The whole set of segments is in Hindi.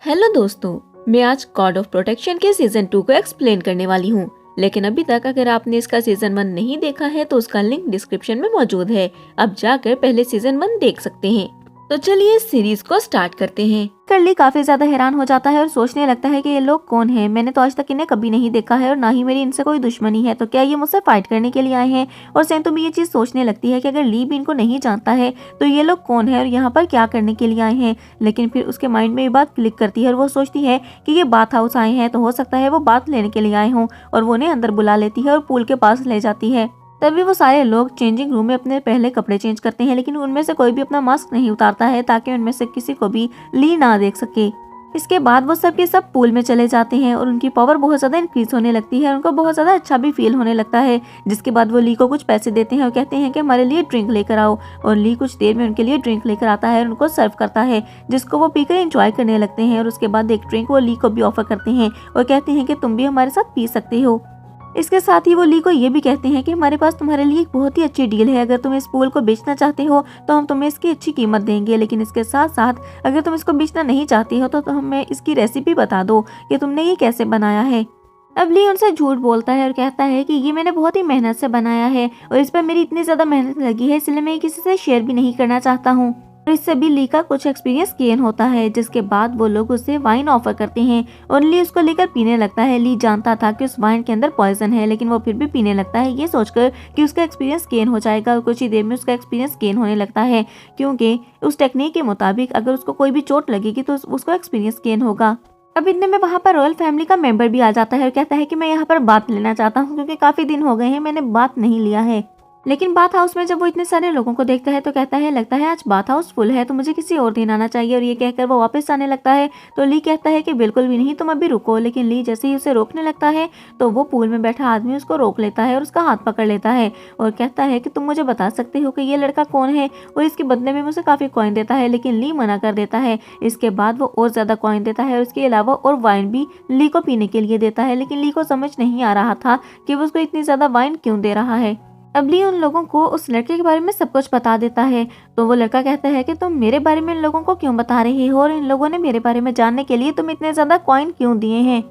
हेलो दोस्तों, मैं आज गॉड ऑफ प्रोटेक्शन के सीजन 2 को एक्सप्लेन करने वाली हूँ। लेकिन अभी तक अगर आपने इसका सीजन 1 नहीं देखा है तो उसका लिंक डिस्क्रिप्शन में मौजूद है। अब जाकर पहले सीजन 1 देख सकते हैं। तो चलिए इस सीरीज को स्टार्ट करते हैं। कर्ली काफी ज्यादा हैरान हो जाता है और सोचने लगता है कि ये लोग कौन हैं। मैंने तो आज तक इन्हें कभी नहीं देखा है और ना ही मेरी इनसे कोई दुश्मनी है, तो क्या ये मुझसे फाइट करने के लिए आए हैं। और सेंटो भी ये चीज सोचने लगती है कि अगर ली भी इनको नहीं जानता है तो ये लोग कौन है और यहाँ पर क्या करने के लिए आए हैं। लेकिन फिर उसके माइंड में ये बात क्लिक करती है और वो सोचती है कि ये बाथ हाउस आए हैं, तो हो सकता है वो बात लेने के लिए आए हों। और वो उन्हें अंदर बुला लेती है और पूल के पास ले जाती है। तभी वो सारे लोग चेंजिंग रूम में अपने पहले कपड़े चेंज करते हैं, लेकिन उनमें से कोई भी अपना मास्क नहीं उतारता है ताकि उनमें से किसी को भी ली ना देख सके। इसके बाद वो सब के सब पूल में चले जाते हैं और उनकी पावर बहुत ज़्यादा इंक्रीज होने लगती है। उनको बहुत ज़्यादा अच्छा भी फील होने लगता है। जिसके बाद वो ली को कुछ पैसे देते हैं और कहते हैं कि हमारे लिए ड्रिंक लेकर आओ। और ली कुछ देर में उनके लिए ड्रिंक लेकर आता है और उनको सर्व करता है, जिसको वो पीकर एंजॉय करने लगते हैं। और उसके बाद एक ड्रिंक वो ली को भी ऑफर करते हैं और कहते हैं कि तुम भी हमारे साथ पी सकते हो। इसके साथ ही वो ली को ये भी कहते हैं कि हमारे पास तुम्हारे लिए एक बहुत ही अच्छी डील है। अगर तुम इस पूल को बेचना चाहते हो तो हम तुम्हें इसकी अच्छी कीमत देंगे, लेकिन इसके साथ साथ अगर तुम इसको बेचना नहीं चाहती हो तो हमें इसकी रेसिपी बता दो कि तुमने ये कैसे बनाया है। अब ली उनसे झूठ बोलता है और कहता है कि ये मैंने बहुत ही मेहनत से बनाया है और इस पर मेरी इतनी ज़्यादा मेहनत लगी है, इसलिए मैं किसी से शेयर भी नहीं करना चाहता हूँ। और इससे भी ली का कुछ एक्सपीरियंस गेन होता है। जिसके बाद वो लोग उसे वाइन ऑफर करते हैं और ली उसको लेकर पीने लगता है। ली जानता था कि उस वाइन के अंदर पॉइजन है, लेकिन वो फिर भी पीने लगता है, ये सोचकर कि उसका एक्सपीरियंस गेन हो जाएगा। और कुछ ही देर में उसका एक्सपीरियंस गेन होने लगता है, क्योंकि उस टेक्निक के मुताबिक अगर उसको कोई भी चोट लगेगी तो उसको एक्सपीरियंस गेन होगा। अब इतने में वहाँ पर रॉयल फैमिली का मेंबर भी आ जाता है और कहता है कि मैं यहाँ पर बात लेना चाहता हूँ, क्योंकि काफी दिन हो गए हैं मैंने बात नहीं लिया है। लेकिन बाथ हाउस में जब वो इतने सारे लोगों को देखता है तो कहता है लगता है आज बाथ हाउस फुल है, तो मुझे किसी और दिन आना चाहिए। और ये कहकर वो वापस आने लगता है तो ली कहता है कि बिल्कुल भी नहीं, तुम अभी रुको। लेकिन ली जैसे ही उसे रोकने लगता है तो वो पूल में बैठा आदमी उसको रोक लेता है और उसका हाथ पकड़ लेता है और कहता है कि तुम मुझे बता सकते हो कि ये लड़का कौन है। और इसके बदले में मुझे काफी कॉइन देता है, लेकिन ली मना कर देता है। इसके बाद वो और ज्यादा कॉइन देता है और इसके अलावा और वाइन भी ली को पीने के लिए देता है। लेकिन ली को समझ नहीं आ रहा था कि वो उसको इतनी ज्यादा वाइन क्यों दे रहा है। अब ली उन लोगों को उस लड़के के बारे में सब कुछ बता देता है। तो वो लड़का कहता है कि तुम मेरे बारे में इन लोगों को क्यों बता रहे हो और इन लोगों ने मेरे बारे में जानने के लिए तुम इतने ज्यादा कॉइन क्यों दिए हैं।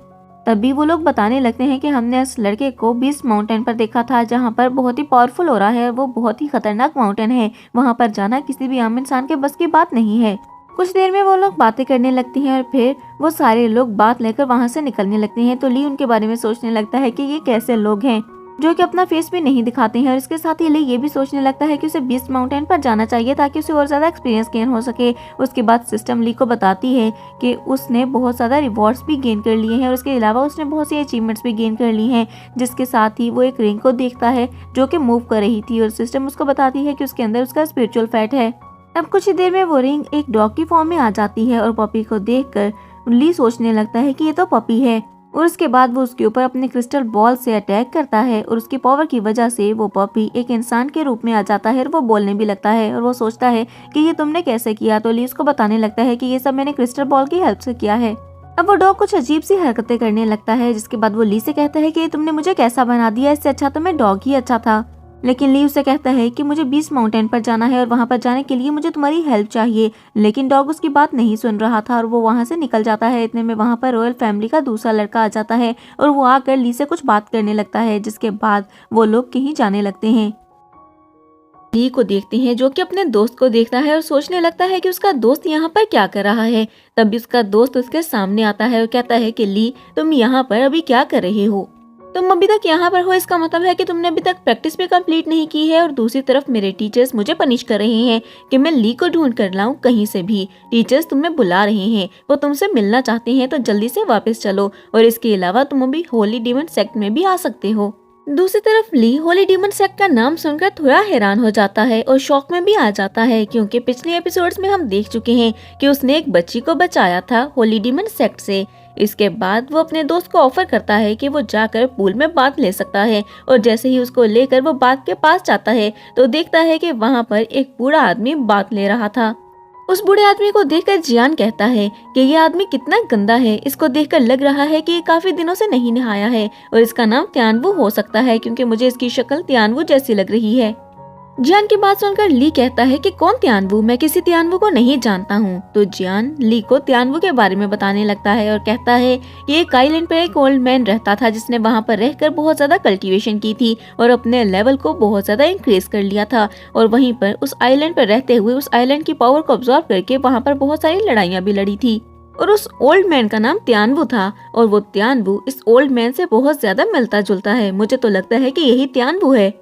तभी वो लोग बताने लगते हैं कि हमने इस लड़के को बीस्ट माउंटेन पर देखा था, जहाँ पर बहुत ही पावरफुल हो रहा है। वो बहुत ही खतरनाक माउंटेन है, वहाँ पर जाना किसी भी आम इंसान के बस की बात नहीं है। कुछ देर में वो लोग बातें करने लगती हैं और फिर वो सारे लोग बात लेकर वहाँ से निकलने लगते हैं। तो ली उनके बारे में सोचने लगता है कि ये कैसे लोग हैं जो कि अपना फेस भी नहीं दिखाते हैं। और इसके साथ ही ली ये भी सोचने लगता है कि उसे बीस्ट माउंटेन पर जाना चाहिए ताकि उसे और ज़्यादा एक्सपीरियंस गेन हो सके। उसके बाद सिस्टम ली को बताती है कि उसने बहुत ज़्यादा रिवॉर्ड्स भी गेन कर लिए हैं और इसके अलावा उसने बहुत सी अचीवमेंट्स भी गेन कर ली हैं। जिसके साथ ही वो एक रिंग को देखता है जो कि मूव कर रही थी और सिस्टम उसको बताती है कि उसके अंदर उसका स्पिरिचुअल फैट है। अब कुछ ही देर में वो रिंग एक डॉग की फॉर्म में आ जाती है और पपी को देखकर ली सोचने लगता है कि ये तो पपी है। और उसके बाद वो उसके ऊपर अपने क्रिस्टल बॉल से अटैक करता है और उसकी पावर की वजह से वो पपी एक इंसान के रूप में आ जाता है और वो बोलने भी लगता है। और वो सोचता है कि ये तुमने कैसे किया। तो ली उसको बताने लगता है कि ये सब मैंने क्रिस्टल बॉल की हेल्प से किया है। अब वो डॉग कुछ अजीब सी हरकतें करने लगता है, जिसके बाद वो ली से कहता है कि तुमने मुझे कैसा बना दिया, इससे अच्छा तो मैं डॉग ही अच्छा था। लेकिन ली उसे कहता है कि मुझे बीस्ट माउंटेन पर जाना है और वहां पर जाने के लिए मुझे तुम्हारी हेल्प चाहिए। लेकिन डॉग उसकी बात नहीं सुन रहा था और वो वहां से निकल जाता है। इतने में वहां पर रॉयल फैमिली का दूसरा लड़का आ जाता है और वो आकर ली से कुछ बात करने लगता है। जिसके बाद वो लोग कहीं जाने लगते हैं। ली को देखते हैं जो कि अपने दोस्त को देखता है और सोचने लगता है कि उसका दोस्त यहाँ पर क्या कर रहा है। तभी उसका दोस्त उसके सामने आता है और कहता है कि ली तुम यहाँ पर अभी क्या कर रहे हो, तुम अभी तक यहाँ पर हो, इसका मतलब है कि तुमने अभी तक प्रैक्टिस भी कंप्लीट नहीं की है। और दूसरी तरफ मेरे टीचर्स मुझे पनिश कर रहे हैं कि मैं ली को ढूंढ कर लाऊं कहीं से भी। टीचर्स तुम्हें बुला रहे हैं, वो तुमसे मिलना चाहते हैं, तो जल्दी से वापस चलो। और इसके अलावा तुम अभी होली डीमन सेक्ट में भी आ सकते हो। दूसरी तरफ ली होली डीमन सेक्ट का नाम सुनकर थोड़ा हैरान हो जाता है और शौक में भी आ जाता है, क्योंकि पिछले एपिसोड्स में हम देख चुके हैं कि उसने एक बच्ची को बचाया था होली डीमन सेक्ट से। इसके बाद वो अपने दोस्त को ऑफर करता है कि वो जाकर पूल में बात ले सकता है। और जैसे ही उसको लेकर वो बात के पास जाता है तो देखता है कि वहाँ पर एक बूढ़ा आदमी बात ले रहा था। उस बूढ़े आदमी को देखकर जियान कहता है कि ये आदमी कितना गंदा है, इसको देखकर लग रहा है कि ये काफी दिनों से नहीं नहाया है और इसका नाम त्यानवू हो सकता है, क्योंकि मुझे इसकी शक्ल त्यानवू जैसी लग रही है। जियान की बात सुनकर ली कहता है कि कौन तियानवू, मैं किसी तियानवू को नहीं जानता हूँ। तो जियान ली को तियानवू के बारे में बताने लगता है और कहता है कि एक आइलैंड पर एक ओल्ड मैन रहता था जिसने वहाँ पर रहकर बहुत ज्यादा कल्टीवेशन की थी और अपने लेवल को बहुत ज्यादा इंक्रीज कर लिया था, और वहीं पर उस आइलैंड पर रहते हुए उस आइलैंड की पावर को ऑब्जॉर्व करके वहाँ पर बहुत सारी लड़ाइयाँ भी लड़ी थी, और उस ओल्ड मैन का नाम तियानवू था, और वो तियानवू इस ओल्ड मैन से बहुत ज्यादा मिलता जुलता है। मुझे तो लगता है कि यही तियानवू है।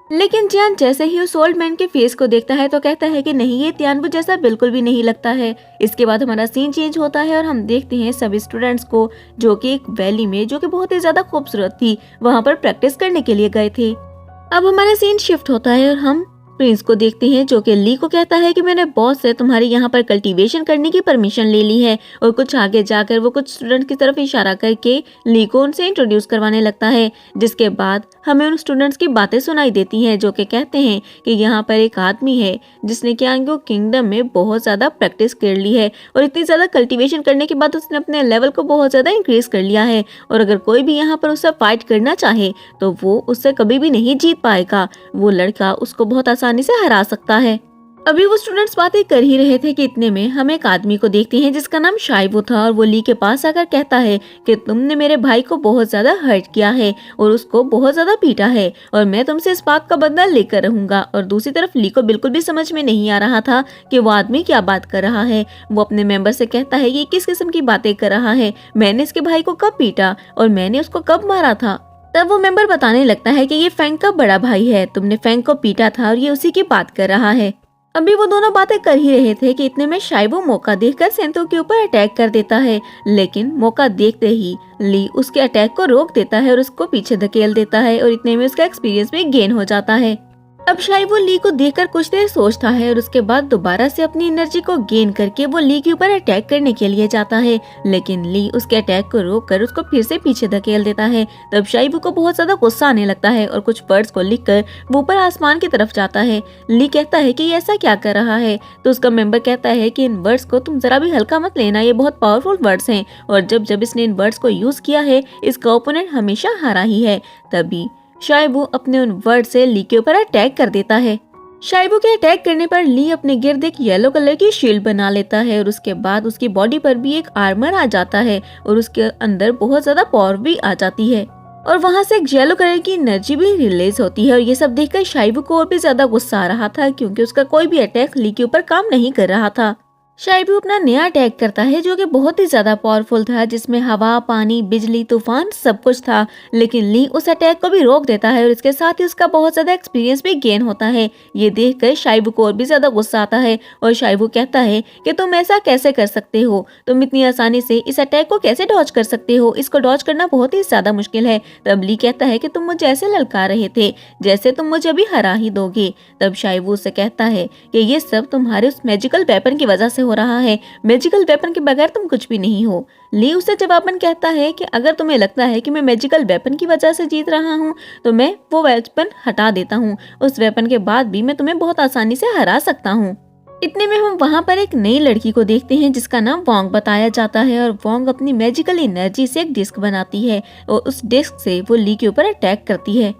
लेकिन जियान जैसे ही उस ओल्ड मैन के फेस को देखता है तो कहता है कि नहीं, ये तियानवू जैसा बिल्कुल भी नहीं लगता है। इसके बाद हमारा सीन चेंज होता है और हम देखते हैं सभी स्टूडेंट्स को जो कि एक वैली में, जो कि बहुत ही ज्यादा खूबसूरत थी, वहाँ पर प्रैक्टिस करने के लिए गए थे। अब हमारा सीन शिफ्ट होता है और हम प्रिंस को देखते हैं जो कि ली को कहता है कि मैंने बॉस से तुम्हारे यहाँ पर कल्टीवेशन करने की परमिशन ले ली है, और कुछ आगे जाकर वो कुछ स्टूडेंट की तरफ इशारा करके ली को उनसे इंट्रोड्यूस करवाने लगता है, जिसके बाद हमें उन स्टूडेंट्स की बातें सुनाई देती हैं जो कि कहते हैं कि यहाँ पर एक आदमी है जिसने क्यांग्यो किंगडम में बहुत ज्यादा प्रैक्टिस कर ली है, और इतनी ज्यादा कल्टीवेशन करने के बाद उसने अपने लेवल को बहुत ज्यादा इंक्रीज कर लिया है, और अगर कोई भी यहाँ पर उससे फाइट करना चाहे तो वो उससे कभी भी नहीं जीत पाएगा। वो लड़का उसको बहुत आसानी से हरा सकता है। अभी वो स्टूडेंट्स बातें कर ही रहे थे कि इतने में हम एक आदमी को देखते हैं जिसका नाम शाइबू था, और वो ली के पास आकर कहता है कि तुमने मेरे भाई को बहुत ज्यादा हर्ट किया है और उसको बहुत ज्यादा पीटा है, और मैं तुमसे इस बात का बदला लेकर रहूंगा। और दूसरी तरफ ली को बिल्कुल भी समझ में नहीं आ रहा था कि वो आदमी क्या बात कर रहा है। वो अपने मेंबर से कहता है कि किस किस्म की बातें कर रहा है, मैंने इसके भाई को कब पीटा और मैंने उसको कब मारा था। तब वो मेंबर बताने लगता है कि ये फैंग का बड़ा भाई है, तुमने फैंग को पीटा था और ये उसी की बात कर रहा है। अभी वो दोनों बातें कर ही रहे थे कि इतने में शाइबू मौका देखकर सेंतो के ऊपर अटैक कर देता है, लेकिन मौका देखते ही ली उसके अटैक को रोक देता है और उसको पीछे धकेल देता है, और इतने में उसका एक्सपीरियंस भी गेन हो जाता है। अब शाइबू ली को देखकर कुछ देर सोचता है और उसके बाद दोबारा से अपनी एनर्जी को गेन करके वो ली के ऊपर अटैक करने के लिए जाता है, लेकिन ली उसके अटैक को रोककर उसको फिर से पीछे धकेल देता है। तब शाइबू को बहुत ज्यादा गुस्सा आने लगता है और कुछ वर्ड्स को लिखकर वो ऊपर आसमान की तरफ जाता है। ली कहता है कि ये ऐसा क्या कर रहा है, तो उसका मेंबर कहता है कि इन वर्ड्स को तुम जरा भी हल्का मत लेना, ये बहुत पावरफुल वर्ड्स हैं, और जब जब इसने इन वर्ड्स को यूज किया है इसका ओपोनेंट हमेशा हारा ही है। तभी शाइबू अपने उन वर्ड से ली के ऊपर अटैक कर देता है। शाइबू के अटैक करने पर ली अपने गिर्द एक येलो कलर की शील्ड बना लेता है, और उसके बाद उसकी बॉडी पर भी एक आर्मर आ जाता है और उसके अंदर बहुत ज्यादा पावर भी आ जाती है, और वहाँ से एक येलो कलर की एनर्जी भी रिलीज होती है। और ये सब देखकर शाइबू को और भी ज्यादा गुस्सा आ रहा था क्योंकि उसका कोई भी अटैक ली के ऊपर काम नहीं कर रहा था। शाइबू अपना नया अटैक करता है जो कि बहुत ही ज्यादा पावरफुल था, जिसमें हवा, पानी, बिजली, तूफान सब कुछ था, लेकिन ली उस अटैक को भी रोक देता है और इसके साथ ही उसका बहुत ज्यादा एक्सपीरियंस भी गेन होता है। ये देखकर शाइबू को और भी ज्यादा गुस्सा आता है और शाइबू कहता है कि तुम ऐसा कैसे कर सकते हो, तुम इतनी आसानी से इस अटैक को कैसे डॉज कर सकते हो, इसको डॉज करना बहुत ही ज्यादा मुश्किल है। तब ली कहता है कि तुम मुझे ऐसे ललकार रहे थे जैसे तुम मुझे अभी हरा ही दोगे। तब शाइबू से कहता है कि ये सब तुम्हारे उस मैजिकल वेपन की वजह से हो रहा है, मैजिकल वेपन के बगैर तुम कुछ भी नहीं हो। ली उससे जवाबन कहता है कि अगर तुम्हें लगता है कि मैं मैजिकल वेपन की वजह से जीत रहा हूँ तो मैं वो वेपन हटा देता हूँ, उस वेपन के बाद भी मैं तुम्हें बहुत आसानी से हरा सकता हूँ। इतने में हम वहाँ पर एक नई लड़की को देखते हैं जिसका नाम वोंग बताया जाता है, और वोंग अपनी मैजिकल एनर्जी से एक डिस्क बनाती है और उस डिस्क से वो ली के ऊपर अटैक करती है।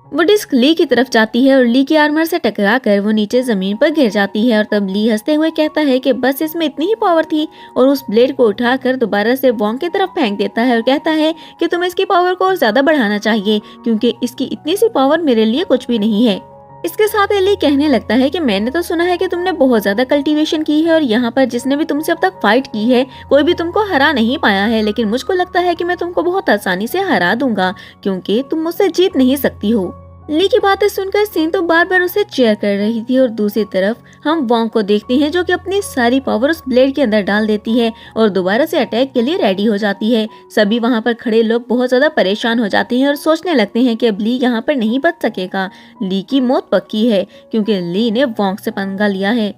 वो डिस्क ली की तरफ जाती है और ली की आर्मर से टकराकर वो नीचे जमीन पर गिर जाती है, और तब ली हंसते हुए कहता है कि बस इसमें इतनी ही पावर थी, और उस ब्लेड को उठाकर दोबारा से वोंग की तरफ फेंक देता है और कहता है कि तुम्हें इसकी पावर को और ज्यादा बढ़ाना चाहिए क्योंकि इसकी इतनी सी पावर मेरे लिए कुछ भी नहीं है। इसके साथ ली कहने लगता है कि मैंने तो सुना है कि तुमने बहुत ज्यादा कल्टीवेशन की है और यहाँ पर जिसने भी तुमसे अब तक फाइट की है कोई भी तुमको हरा नहीं पाया है, लेकिन मुझको लगता है कि मैं तुमको बहुत आसानी से हरा दूंगा क्योंकि तुम मुझसे जीत नहीं सकती हो। ली की बातें सुनकर सीन तो बार बार उसे चेयर कर रही थी, और दूसरी तरफ हम वोंग को देखते हैं जो कि अपनी सारी पावर उस ब्लेड के अंदर डाल देती है और दोबारा से अटैक के लिए रेडी हो जाती है। सभी वहां पर खड़े लोग बहुत ज्यादा परेशान हो जाते हैं और सोचने लगते हैं कि अब ली यहाँ पर नहीं बच सकेगा, ली की मौत पक्की है क्योंकि ली ने वोंग से पंगा लिया है।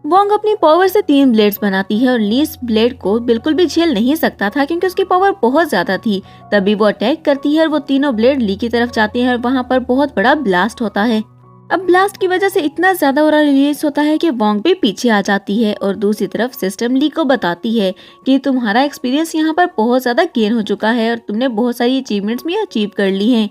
वोंग अपनी पावर से 3 ब्लेड्स बनाती है और ली इस ब्लेड को बिल्कुल भी झेल नहीं सकता था क्योंकि उसकी पावर बहुत ज्यादा थी। तभी वो अटैक करती है और वो तीनों ब्लेड ली की तरफ जाते हैं और वहाँ पर बहुत बड़ा ब्लास्ट होता है। अब ब्लास्ट की वजह से इतना ज्यादा ऑरा रिलीज होता है कि वोंग भी पीछे आ जाती है, और दूसरी तरफ सिस्टम ली को बताती है कि तुम्हारा एक्सपीरियंस यहाँ पर बहुत ज्यादा गेन हो चुका है और तुमने बहुत सारी अचीवमेंट्स भी अचीव कर ली हैं।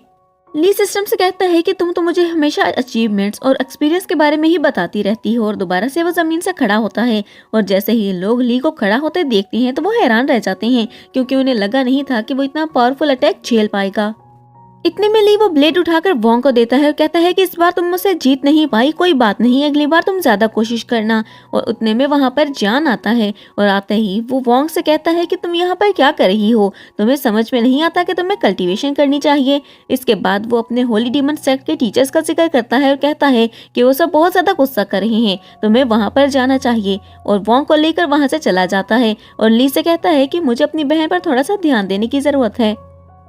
ली सिस्टम से कहता है कि तुम तो मुझे हमेशा अचीवमेंट्स और एक्सपीरियंस के बारे में ही बताती रहती हो, और दोबारा से वो जमीन से खड़ा होता है। और जैसे ही लोग ली को खड़ा होते देखते हैं तो वो हैरान रह जाते हैं, क्योंकि उन्हें लगा नहीं था कि वो इतना पावरफुल अटैक झेल पाएगा। इतने में ली वो ब्लेड उठाकर वोंग को देता है और कहता है कि इस बार तुम मुझसे जीत नहीं पाई, कोई बात नहीं, अगली बार तुम ज्यादा कोशिश करना। और उतने में वहां पर जान आता है, और आते ही वो वोंग से कहता है कि तुम यहाँ पर क्या कर रही हो, तुम्हें समझ में नहीं आता कि तुम्हें कल्टीवेशन करनी चाहिए। इसके बाद वो अपने होली डीमन सेक्ट के टीचर्स का जिक्र करता है और कहता है कि वो सब बहुत ज्यादा गुस्सा कर रहे हैं, तुम्हें वहां पर जाना चाहिए। और वोंग को लेकर वहां से चला जाता है और ली से कहता है कि मुझे अपनी बहन पर थोड़ा सा ध्यान देने की जरूरत है।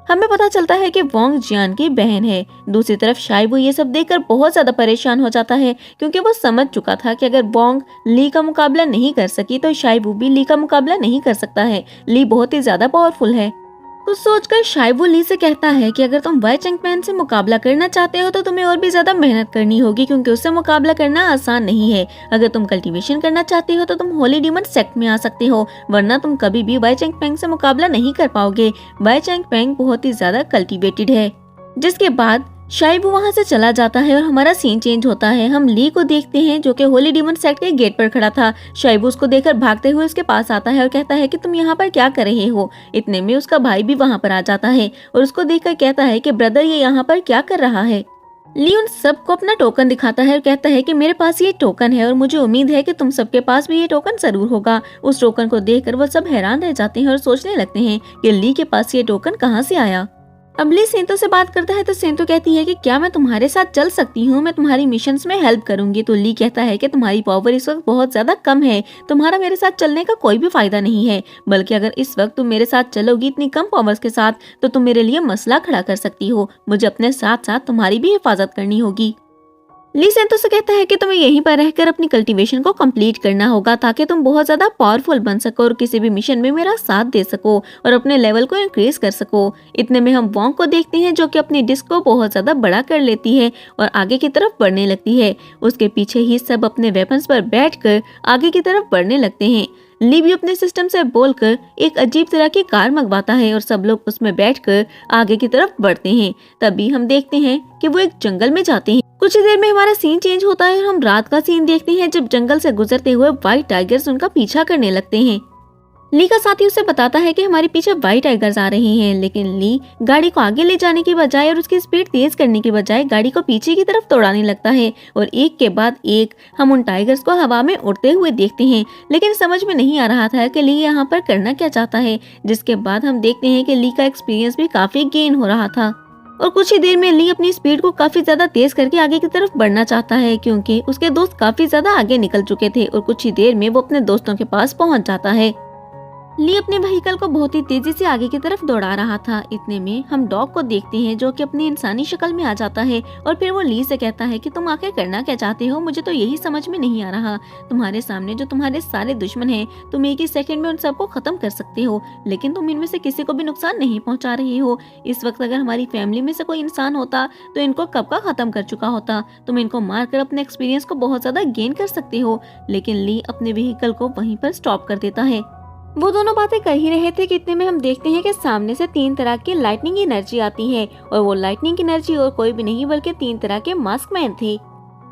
हमें पता चलता है कि वोंग जियान की बहन है। दूसरी तरफ शाइबू ये सब देखकर बहुत ज्यादा परेशान हो जाता है, क्योंकि वो समझ चुका था कि अगर वोंग ली का मुकाबला नहीं कर सकी तो शाइबू भी ली का मुकाबला नहीं कर सकता है। ली बहुत ही ज्यादा पावरफुल है। कुछ सोचकर शाइबू ली से कहता है कि अगर तुम वाई चैंगमैन से मुकाबला करना चाहते हो तो तुम्हें और भी ज्यादा मेहनत करनी होगी, क्योंकि उससे मुकाबला करना आसान नहीं है। अगर तुम कल्टीवेशन करना चाहते हो तो तुम होली डीमन सेक्ट में आ सकते हो, वरना तुम कभी भी वाई चैंगमैन से मुकाबला नहीं कर पाओगे। वाई चैंगमैन बहुत ही ज्यादा कल्टीवेटेड है। जिसके बाद शाइबू वहां से चला जाता है और हमारा सीन चेंज होता है। हम ली को देखते हैं जो कि होली डीमन सेक्ट के गेट पर खड़ा था। शाइबू उसको देखकर भागते हुए उसके पास आता है और कहता है कि तुम यहाँ पर क्या कर रहे हो। इतने में उसका भाई भी वहां पर आ जाता है और उसको देखकर कहता है कि ब्रदर ये यहाँ पर क्या कर रहा है। ली उन सबको अपना टोकन दिखाता है और कहता है कि मेरे पास ये टोकन है और मुझे उम्मीद है कि तुम सबके पास भी ये टोकन जरूर होगा। उस टोकन को देखकर वो सब हैरान रह जाते हैं और सोचने लगते हैं कि ली के पास ये टोकन कहाँ से आया। अब ली सेंतो से बात करता है तो सेंतो कहती है कि क्या मैं तुम्हारे साथ चल सकती हूँ, मैं तुम्हारी मिशंस में हेल्प करूंगी। तो ली कहता है कि तुम्हारी पावर इस वक्त बहुत ज्यादा कम है, तुम्हारा मेरे साथ चलने का कोई भी फायदा नहीं है, बल्कि अगर इस वक्त तुम मेरे साथ चलोगी इतनी कम पावर्स के साथ तो तुम मेरे लिए मसला खड़ा कर सकती हो। मुझे अपने साथ साथ तुम्हारी भी हिफाजत करनी होगी। ली सेंतो से कहता है कि तुम्हें यहीं पर रहकर अपनी कल्टीवेशन को कंप्लीट करना होगा, ताकि तुम बहुत ज्यादा पावरफुल बन सको और किसी भी मिशन में मेरा साथ दे सको और अपने लेवल को इंक्रीज कर सको। इतने में हम वोंग को देखते हैं जो कि अपनी डिस्क को बहुत ज्यादा बड़ा कर लेती है और आगे की तरफ बढ़ने लगती है। उसके पीछे ही सब अपने वेपन्स पर बैठकर आगे की तरफ बढ़ने लगते हैं। ली भी अपने सिस्टम से बोलकर एक अजीब तरह की कार मंगवाता है और सब लोग उसमें बैठकर आगे की तरफ बढ़ते हैं। तभी हम देखते हैं कि वो एक जंगल में जाते हैं। कुछ ही देर में हमारा सीन चेंज होता है और हम रात का सीन देखते हैं, जब जंगल से गुजरते हुए व्हाइट टाइगर्स उनका पीछा करने लगते हैं। ली का साथी उसे बताता है कि हमारे पीछे व्हाइट टाइगर्स आ रहे हैं, लेकिन ली गाड़ी को आगे ले जाने की बजाय और उसकी स्पीड तेज करने की बजाय गाड़ी को पीछे की तरफ दौड़ाने लगता है और एक के बाद एक हम उन टाइगर्स को हवा में उड़ते हुए देखते हैं। लेकिन समझ में नहीं आ रहा था कि ली यहाँ पर करना क्या चाहता है। जिसके बाद हम देखते हैं कि ली का एक्सपीरियंस भी काफी गेन हो रहा था और कुछ ही देर में ली अपनी स्पीड को काफी ज्यादा तेज करके आगे की तरफ बढ़ना चाहता है, क्योंकि उसके दोस्त काफी ज्यादा आगे निकल चुके थे और कुछ ही देर में वो अपने दोस्तों के पास पहुंच जाता है। ली अपने व्हीकल को बहुत ही तेजी से आगे की तरफ दौड़ा रहा था। इतने में हम डॉग को देखते हैं जो कि अपनी इंसानी शक्ल में आ जाता है और फिर वो ली से कहता है कि तुम आखिर करना क्या चाहते हो, मुझे तो यही समझ में नहीं आ रहा। तुम्हारे सामने जो तुम्हारे सारे दुश्मन हैं, तुम एक ही सेकंड में उन सबको खत्म कर सकते हो, लेकिन तुम इनमें से किसी को भी नुकसान नहीं पहुंचा रहे हो। इस वक्त अगर हमारी फैमिली में से कोई इंसान होता तो इनको कब का खत्म कर चुका होता। तुम इनको मारकर अपने एक्सपीरियंस को बहुत ज्यादा गेन कर सकते हो। लेकिन ली अपने व्हीकल को वहीं पर स्टॉप कर देता है। वो दोनों बातें कर ही रहे थे कि इतने में हम देखते हैं कि सामने से 3 तरह की लाइटनिंग एनर्जी आती है और वो लाइटनिंग एनर्जी और कोई भी नहीं बल्कि 3 तरह के मास्कमैन थे।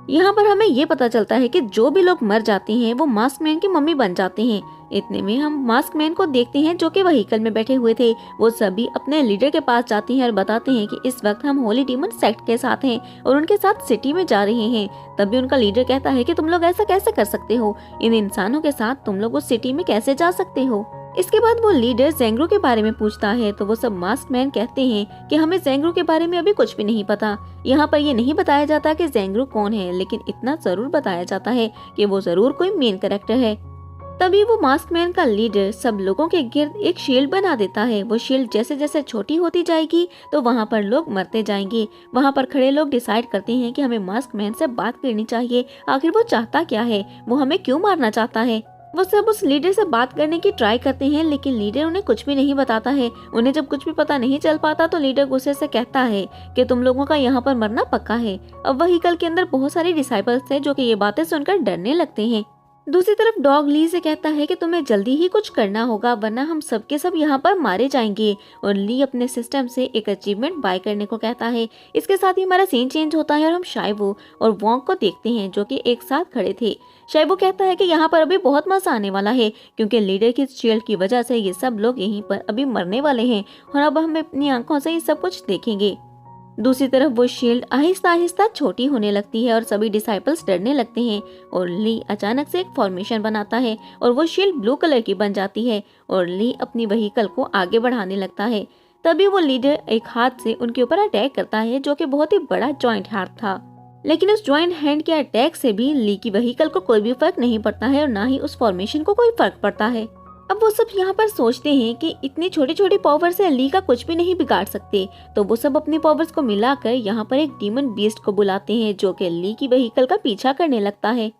यहाँ पर हमें ये पता चलता है कि जो भी लोग मर जाते हैं वो मास्कमैन की मम्मी बन जाते हैं। इतने में हम मास्कमैन को देखते हैं जो कि व्हीकल में बैठे हुए थे। वो सभी अपने लीडर के पास जाते हैं और बताते हैं कि इस वक्त हम होली डीमन सेक्ट के साथ हैं और उनके साथ सिटी में जा रहे हैं। तभी उनका लीडर कहता है कि तुम लोग ऐसा कैसे कर सकते हो, इन इंसानों के साथ तुम लोग उस सिटी में कैसे जा सकते हो। इसके बाद वो लीडर ज़ेंग्रो के बारे में पूछता है तो वो सब मास्कमैन कहते हैं कि हमें ज़ेंग्रो के बारे में अभी कुछ भी नहीं पता। यहाँ पर ये नहीं बताया जाता कि ज़ेंग्रो कौन है, लेकिन इतना जरूर बताया जाता है कि वो जरूर कोई मेन कैरेक्टर है। तभी वो मास्कमैन का लीडर सब लोगों के गिर्द एक शील्ड बना देता है। वो शील्ड जैसे जैसे छोटी होती जाएगी तो वहाँ पर लोग मरते जाएंगे। वहाँ पर खड़े लोग डिसाइड करते हैं कि हमें मास्कमैन से बात करनी चाहिए, आखिर वो चाहता क्या है, वो हमें क्यों मारना चाहता है। वो सब उस लीडर से बात करने की ट्राई करते हैं, लेकिन लीडर उन्हें कुछ भी नहीं बताता है। उन्हें जब कुछ भी पता नहीं चल पाता तो लीडर गुस्से से कहता है कि तुम लोगों का यहाँ पर मरना पक्का है। अब व्हीकल के अंदर बहुत सारे डिसाइपल्स थे जो कि ये बातें सुनकर डरने लगते हैं। दूसरी तरफ डॉग ली से कहता है कि तुम्हें जल्दी ही कुछ करना होगा वरना हम सबके सब यहाँ पर मारे जाएंगे, और ली अपने सिस्टम से एक अचीवमेंट बाय करने को कहता है। इसके साथ ही हमारा सीन चेंज होता है और हम शाइवो और वोंग को देखते हैं जो कि एक साथ खड़े थे। शाइवो कहता है कि यहाँ पर अभी बहुत मजा आने वाला है क्योंकि लीडर की शील्ड की वजह से ये सब लोग यहीं पर अभी मरने वाले हैं और अब हम अपनी आंखों से ये सब कुछ देखेंगे। दूसरी तरफ वो शील्ड आहिस्ता आहिस्ता छोटी होने लगती है और सभी डिसाइपल्स डरने लगते हैं और ली अचानक से एक फॉर्मेशन बनाता है और वो शील्ड ब्लू कलर की बन जाती है और ली अपनी व्हीकल को आगे बढ़ाने लगता है। तभी वो लीडर एक हाथ से उनके ऊपर अटैक करता है जो कि बहुत ही बड़ा जॉइंट हाथ था, लेकिन उस जॉइंट हैंड के अटैक से भी ली की व्हीकल को कोई भी फर्क नहीं पड़ता है और ना ही उस फॉर्मेशन को कोई फर्क पड़ता है। अब वो सब यहाँ पर सोचते हैं कि इतनी छोटी छोटी पावर से ली का कुछ भी नहीं बिगाड़ सकते, तो वो सब अपनी पावर्स को मिलाकर यहाँ पर एक डीमन बीस्ट को बुलाते हैं जो कि ली की व्हीकल का पीछा करने लगता है।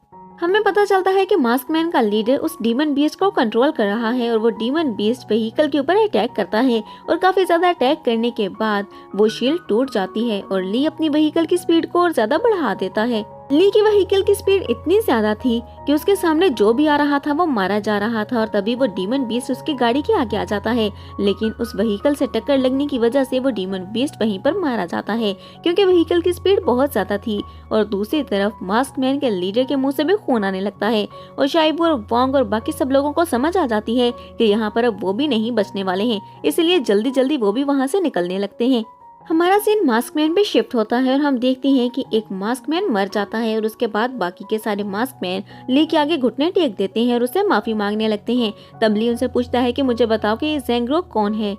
हमें पता चलता है कि मास्कमैन का लीडर उस डीमन बीस्ट को कंट्रोल कर रहा है और वो डीमन बीस्ट व्हीकल के ऊपर अटैक करता है और काफी ज्यादा अटैक करने के बाद वो शील्ड टूट जाती है और ली अपनी व्हीकल की स्पीड को और ज्यादा बढ़ा देता है। ली की व्हीकल की स्पीड इतनी ज्यादा थी कि उसके सामने जो भी आ रहा था वो मारा जा रहा था और तभी वो डीमन बीस्ट उसकी गाड़ी के आगे आ जाता है, लेकिन उस व्हीकल से टक्कर लगने की वजह से वो डीमन बीस्ट वहीं पर मारा जाता है क्योंकि व्हीकल की स्पीड बहुत ज्यादा थी। और दूसरी तरफ मास्कमैन के लीडर के मुंह से भी खून आने लगता है और शाइबू और वोंग और बाकी सब लोगों को समझ आ जाती है कि यहाँ पर अब वो भी नहीं बचने वाले हैं, इसलिए जल्दी जल्दी वो भी वहाँ से निकलने लगते हैं। हमारा सीन मास्कमैन पे शिफ्ट होता है और हम देखते हैं कि एक मास्कमैन मर जाता है और उसके बाद बाकी के सारे मास्कमैन ली के आगे घुटने टेक देते हैं और उससे माफी मांगने लगते हैं। तब ली उनसे पूछता है कि मुझे बताओ कि ये ज़ेंग्रो कौन है।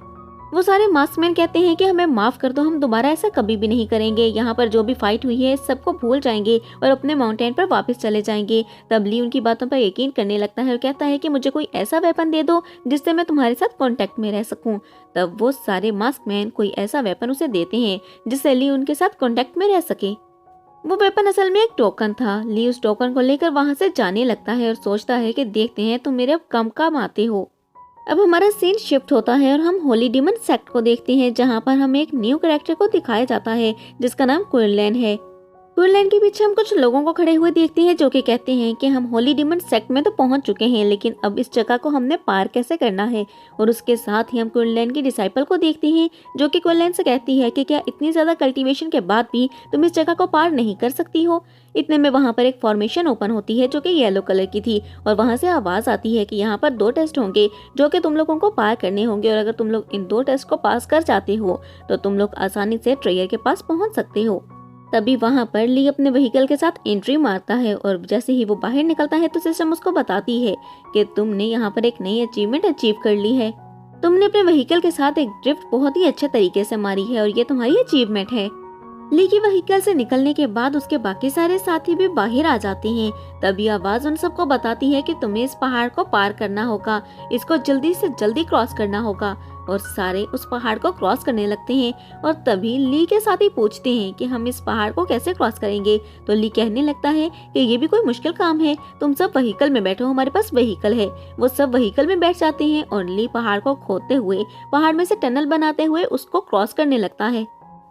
वो सारे मास्कमैन कहते हैं कि हमें माफ कर दो, हम दोबारा ऐसा कभी भी नहीं करेंगे, यहाँ पर जो भी फाइट हुई है सबको भूल जाएंगे और अपने माउंटेन पर वापस चले जाएंगे। तब ली उनकी बातों पर यकीन करने लगता है और कहता है कि मुझे कोई ऐसा वेपन दे दो जिससे मैं तुम्हारे साथ कांटेक्ट में रह सकूं। तब वो सारे मास्कमैन कोई ऐसा वेपन उसे देते हैं जिससे ली उनके साथ कांटेक्ट में रह सके। वो वेपन असल में एक टोकन था। ली उस टोकन को लेकर वहां से जाने लगता है और सोचता है कि देखते हैं तुम मेरे अब कम काम आते हो। अब हमारा सीन शिफ्ट होता है और हम होली डीमन सेक्ट को देखते हैं जहां पर हमें एक न्यू कैरेक्टर को दिखाया जाता है जिसका नाम क्विनलैन है। क्विनलैन के पीछे हम कुछ लोगों को खड़े हुए देखते हैं जो कि कहते हैं कि हम होली डीमन सेक्ट में तो पहुंच चुके हैं, लेकिन अब इस जगह को हमने पार कैसे करना है। और उसके साथ ही हम क्विनलैन की डिसाइपल को देखते हैं जो कि क्विनलैन से कहती है कि क्या इतनी ज्यादा कल्टीवेशन के बाद भी तुम इस जगह को पार नहीं कर सकती हो। इतने में वहाँ पर एक फॉर्मेशन ओपन होती है जो कि येलो कलर की थी और वहाँ से आवाज आती है कि यहाँ पर 2 टेस्ट होंगे जो कि तुम लोगों को पार करने होंगे और अगर तुम लोग इन 2 टेस्ट को पास कर जाते हो तो तुम लोग आसानी से ट्रेयर के पास पहुँच सकते हो। तभी वहाँ पर ली अपने व्हीकल के साथ एंट्री मारता है और जैसे ही वो बाहर निकलता है तो सिस्टम उसको बताती है कि तुमने यहाँ पर एक नई अचीवमेंट अचीव कर ली है। तुमने अपने व्हीकल के साथ एक ड्रिफ्ट बहुत ही अच्छे तरीके से मारी है और ये तुम्हारी अचीवमेंट है। ली की व्हीकल से निकलने के बाद उसके बाकी सारे साथी भी बाहर आ जाते हैं। तभी आवाज उन सबको बताती है कि तुम्हें इस पहाड़ को पार करना होगा, इसको जल्दी से जल्दी क्रॉस करना होगा। और सारे उस पहाड़ को क्रॉस करने लगते हैं और तभी ली के साथी पूछते हैं कि हम इस पहाड़ को कैसे क्रॉस करेंगे। तो ली कहने लगता है कि ये भी कोई मुश्किल काम है, तुम सब व्हीकल में बैठो, हमारे पास व्हीकल है। वो सब व्हीकल में बैठ जाते हैं और ली पहाड़ को खोदते हुए, पहाड़ में से टनल बनाते हुए उसको क्रॉस करने लगता है।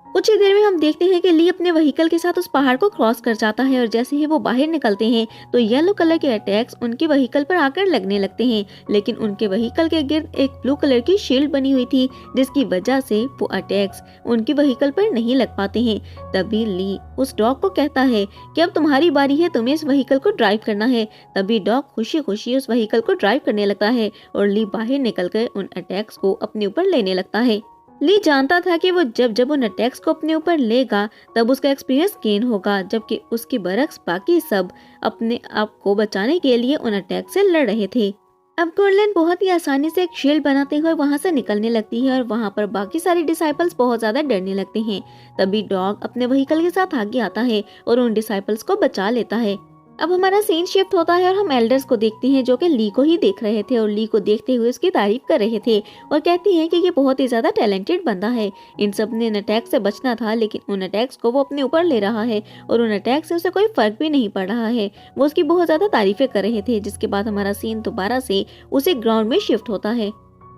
कुछ ही देर में हम देखते हैं कि ली अपने व्हीकल के साथ उस पहाड़ को क्रॉस कर जाता है और जैसे ही वो बाहर निकलते हैं तो येलो कलर के अटैक्स उनके व्हीकल पर आकर लगने लगते हैं, लेकिन उनके व्हीकल के गिर्द एक ब्लू कलर की शील्ड बनी हुई थी जिसकी वजह से वो अटैक्स उनके व्हीकल पर नहीं लग पाते हैं। तभी ली उस डॉग को कहता है कि अब तुम्हारी बारी है, तुम्हें इस व्हीकल को ड्राइव करना है। तभी डॉग खुशी खुशी उस व्हीकल को ड्राइव करने लगता है और ली बाहर निकलकर उन अटैक्स को अपने ऊपर लेने लगता है। ली जानता था कि वो जब उन अटैक्स को अपने ऊपर लेगा तब उसका एक्सपीरियंस गेन होगा, जबकि उसके बरक्स बाकी सब अपने आप को बचाने के लिए उन अटैक से लड़ रहे थे। अब क्विनलैन बहुत ही आसानी से एक शील्ड बनाते हुए वहां से निकलने लगती है और वहां पर बाकी सारे डिसाइपल्स बहुत ज्यादा डरने लगते हैं। तभी डॉग अपने व्हीकल के साथ आगे आता है और उन डिसाइपल्स को बचा लेता है। अब हमारा सीन शिफ्ट होता है और हम एल्डर्स को देखते हैं जो कि ली को ही देख रहे थे और ली को देखते हुए उसकी तारीफ कर रहे थे और कहती हैं कि ये बहुत ही ज्यादा टैलेंटेड बंदा है। इन सब ने इन अटैक से बचना था, लेकिन उन अटैक्स को वो अपने ऊपर ले रहा है और उन अटैक से उसे कोई फर्क भी नहीं पड़ रहा है। वो उसकी बहुत ज्यादा तारीफें कर रहे थे, जिसके बाद हमारा सीन दोबारा से उसी ग्राउंड में शिफ्ट होता है।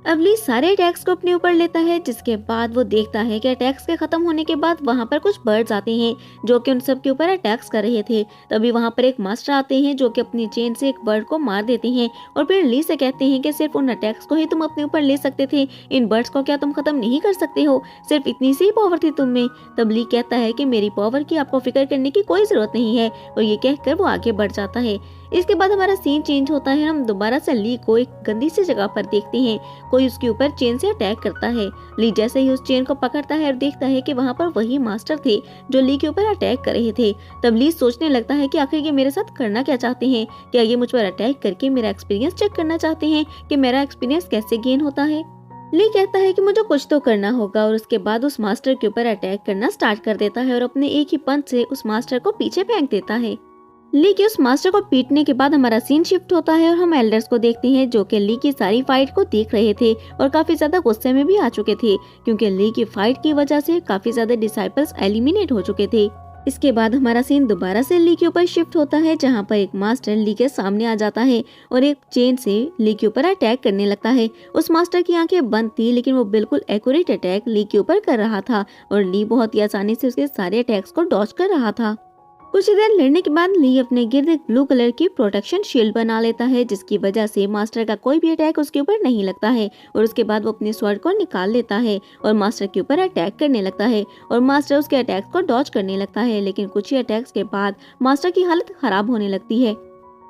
अब ली सारे अटैक्स को अपने ऊपर लेता है, जिसके बाद वो देखता है कि अटैक्स के खत्म होने के बाद वहाँ पर कुछ बर्ड्स आते हैं जो कि उन सब के ऊपर अटैक्स कर रहे थे। तभी वहाँ पर एक मास्टर आते हैं जो कि अपनी चेन से एक बर्ड को मार देते हैं और फिर ली से कहते हैं कि सिर्फ उन अटैक्स को ही तुम अपने ऊपर ले सकते थे, इन बर्ड्स को क्या तुम खत्म नहीं कर सकते हो? सिर्फ इतनी सी पावर थी तुम में। तब ली कहता है कि मेरी पावर की आपको फिक्र करने की कोई जरूरत नहीं है, और ये कहकर वो आगे बढ़ जाता है। इसके बाद हमारा सीन चेंज होता है, हम दोबारा से ली को एक गंदी सी जगह पर देखते हैं। कोई उसके ऊपर चेन से अटैक करता है। ली जैसे ही उस चेन को पकड़ता है और देखता है कि वहाँ पर वही मास्टर थे जो ली के ऊपर अटैक कर रहे थे। तब ली सोचने लगता है कि आखिर ये मेरे साथ करना क्या चाहते हैं? क्या ये मुझ पर अटैक करके मेरा एक्सपीरियंस चेक करना चाहते हैं कि मेरा एक्सपीरियंस कैसे गेन होता है? ली कहता है कि मुझे कुछ तो करना होगा, और उसके बाद उस मास्टर के ऊपर अटैक करना स्टार्ट कर देता है और अपने एक ही पंच से उस मास्टर को पीछे फेंक देता है। ली के उस मास्टर को पीटने के बाद हमारा सीन शिफ्ट होता है और हम एल्डर्स को देखते हैं जो कि ली की सारी फाइट को देख रहे थे और काफी ज्यादा गुस्से में भी आ चुके थे, क्योंकि ली की फाइट की वजह से काफी ज्यादा डिसाइपल्स एलिमिनेट हो चुके थे। इसके बाद हमारा सीन दोबारा से ली के ऊपर शिफ्ट होता है, जहाँ पर एक मास्टर ली के सामने आ जाता है और एक चेन से ली के ऊपर अटैक करने लगता है। उस मास्टर की आंखें बंद थी, लेकिन वो बिल्कुल एक्यूरेट अटैक ली के ऊपर कर रहा था और ली बहुत ही आसानी से उसके सारे अटैक्स को डॉज कर रहा था। कुछ देर लड़ने के बाद ली अपने गिर्द एक ब्लू कलर की प्रोटेक्शन शील्ड बना लेता है, जिसकी वजह से मास्टर का कोई भी अटैक उसके ऊपर नहीं लगता है। और उसके बाद वो अपनी स्वॉर्ड को निकाल लेता है और मास्टर के ऊपर अटैक करने लगता है और मास्टर उसके अटैक्स को डॉज करने लगता है। लेकिन कुछ ही अटैक्स के बाद मास्टर की हालत खराब होने लगती है।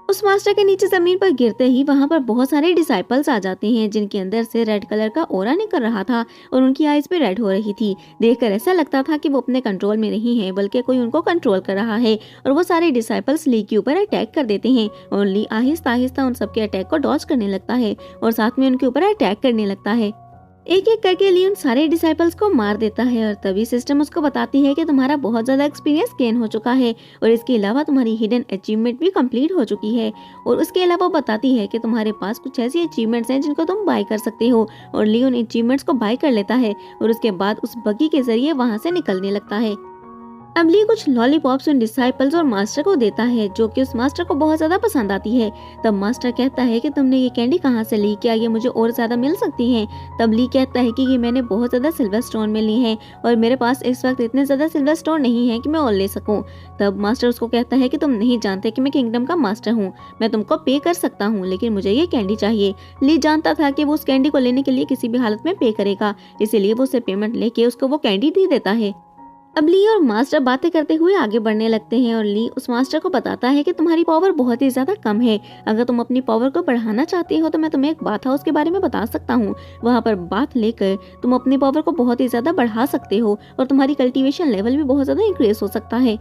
उस मास्टर के नीचे जमीन पर गिरते ही वहां पर बहुत सारे डिसाइपल्स आ जाते हैं, जिनके अंदर से रेड कलर का ओरा निकल रहा था और उनकी आईज पे रेड हो रही थी। देखकर ऐसा लगता था कि वो अपने कंट्रोल में नहीं है, बल्कि कोई उनको कंट्रोल कर रहा है। और वो सारे डिसाइपल्स ली के ऊपर अटैक कर देते हैं और ली आहिस्ता आहिस्ता उन सबके अटैक को डॉज करने लगता है और साथ में उनके ऊपर अटैक करने लगता है। एक एक करके ली उन सारे डिसाइपल्स को मार देता है और तभी सिस्टम उसको बताती है कि तुम्हारा बहुत ज्यादा एक्सपीरियंस गेन हो चुका है और इसके अलावा तुम्हारी हिडन अचीवमेंट भी कंप्लीट हो चुकी है। और उसके अलावा बताती है कि तुम्हारे पास कुछ ऐसी अचीवमेंट्स हैं जिनको तुम बाय कर सकते हो। और ली उन अचीवमेंट्स को बाय कर लेता है और उसके बाद उस बग्गी के जरिए वहां से निकलने लगता है। अब ली कुछ लॉलीपॉप्स उन डिसाइपल्स और मास्टर को देता है, जो कि उस मास्टर को बहुत ज्यादा पसंद आती है। तब मास्टर कहता है कि तुमने ये कैंडी कहाँ से ली, क्या ये मुझे और ज्यादा मिल सकती हैं? तब ली कहता है कि ये मैंने बहुत ज्यादा सिल्वर स्टोन में ली हैं और मेरे पास इस वक्त इतने ज्यादा सिल्वर स्टोन नहीं है कि मैं और ले सकूं। तब मास्टर उसको कहता है कि तुम नहीं जानते कि मैं किंगडम का मास्टर हूँ, मैं तुमको पे कर सकता हूँ, लेकिन मुझे ये कैंडी चाहिए। ली जानता था कि वो उस कैंडी को लेने के लिए किसी भी हालत में पे करेगा, इसीलिए वो उसे पेमेंट लेके उसको वो कैंडी दे देता है। अब ली और मास्टर बातें करते हुए आगे बढ़ने लगते हैं और ली उस मास्टर को बताता है कि तुम्हारी पावर बहुत ही ज्यादा कम है, अगर तुम अपनी पावर को बढ़ाना चाहते हो तो मैं तुम्हें एक बाथ हाउस के बारे में बता सकता हूँ। वहाँ पर बाथ लेकर तुम अपनी पावर को बहुत ही ज्यादा बढ़ा सकते हो और तुम्हारी कल्टीवेशन लेवल भी बहुत ज्यादा इंक्रीज हो सकता है।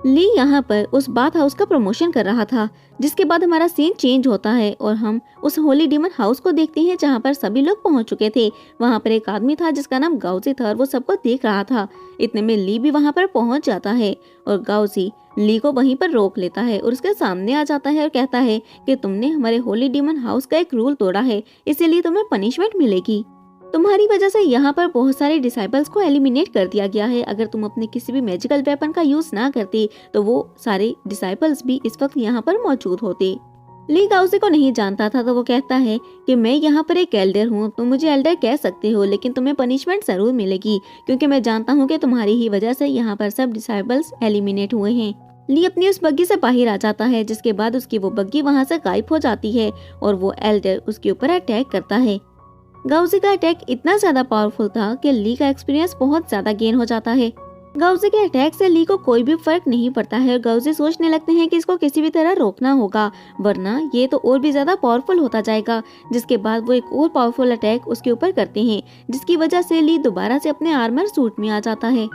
ली यहाँ पर उस बाथ हाउस का प्रमोशन कर रहा था, जिसके बाद हमारा सीन चेंज होता है और हम उस होली डीमन हाउस को देखते हैं, जहाँ पर सभी लोग पहुंच चुके थे। वहाँ पर एक आदमी था जिसका नाम गाउजी था और वो सबको देख रहा था। इतने में ली भी वहाँ पर पहुंच जाता है और गाउजी ली को वहीं पर रोक लेता है और उसके सामने आ जाता है और कहता है कि तुमने हमारे होली डीमन हाउस का एक रूल तोड़ा है, इसीलिए तुम्हें पनिशमेंट मिलेगी। तुम्हारी वजह से यहाँ पर बहुत सारे डिसाइपल्स को एलिमिनेट कर दिया गया है। अगर तुम अपने किसी भी मैजिकल वेपन का यूज ना करती तो वो सारे डिसाइपल्स भी इस वक्त यहाँ पर मौजूद होते। ली गाउजी को नहीं जानता था, तो वो कहता है कि मैं यहाँ पर एक एल्डर हूँ, तुम मुझे एल्डर कह सकते हो, लेकिन तुम्हें पनिशमेंट जरूर मिलेगी, क्योंकि मैं जानता हूँ कि तुम्हारी ही वजह से यहाँ पर सब डिसाइपल्स एलिमिनेट हुए हैं। ली अपनी उस बग्गी से बाहर आ जाता है, जिसके बाद उसकी वो बग्गी वहाँ से गायब हो जाती है और वो एल्डर उसके ऊपर अटैक करता है। गाउजी का अटैक इतना ज्यादा पावरफुल था कि ली का एक्सपीरियंस बहुत ज्यादा गेन हो जाता है। गाउजी के अटैक से ली को कोई भी फर्क नहीं पड़ता है और गाउजी सोचने लगते हैं कि इसको किसी भी तरह रोकना होगा, वरना ये तो और भी ज्यादा पावरफुल होता जाएगा। जिसके बाद वो एक और पावरफुल अटैक उसके ऊपर करते हैं, जिसकी वजह से ली दोबारा से अपने आर्मर सूट में आ जाता है।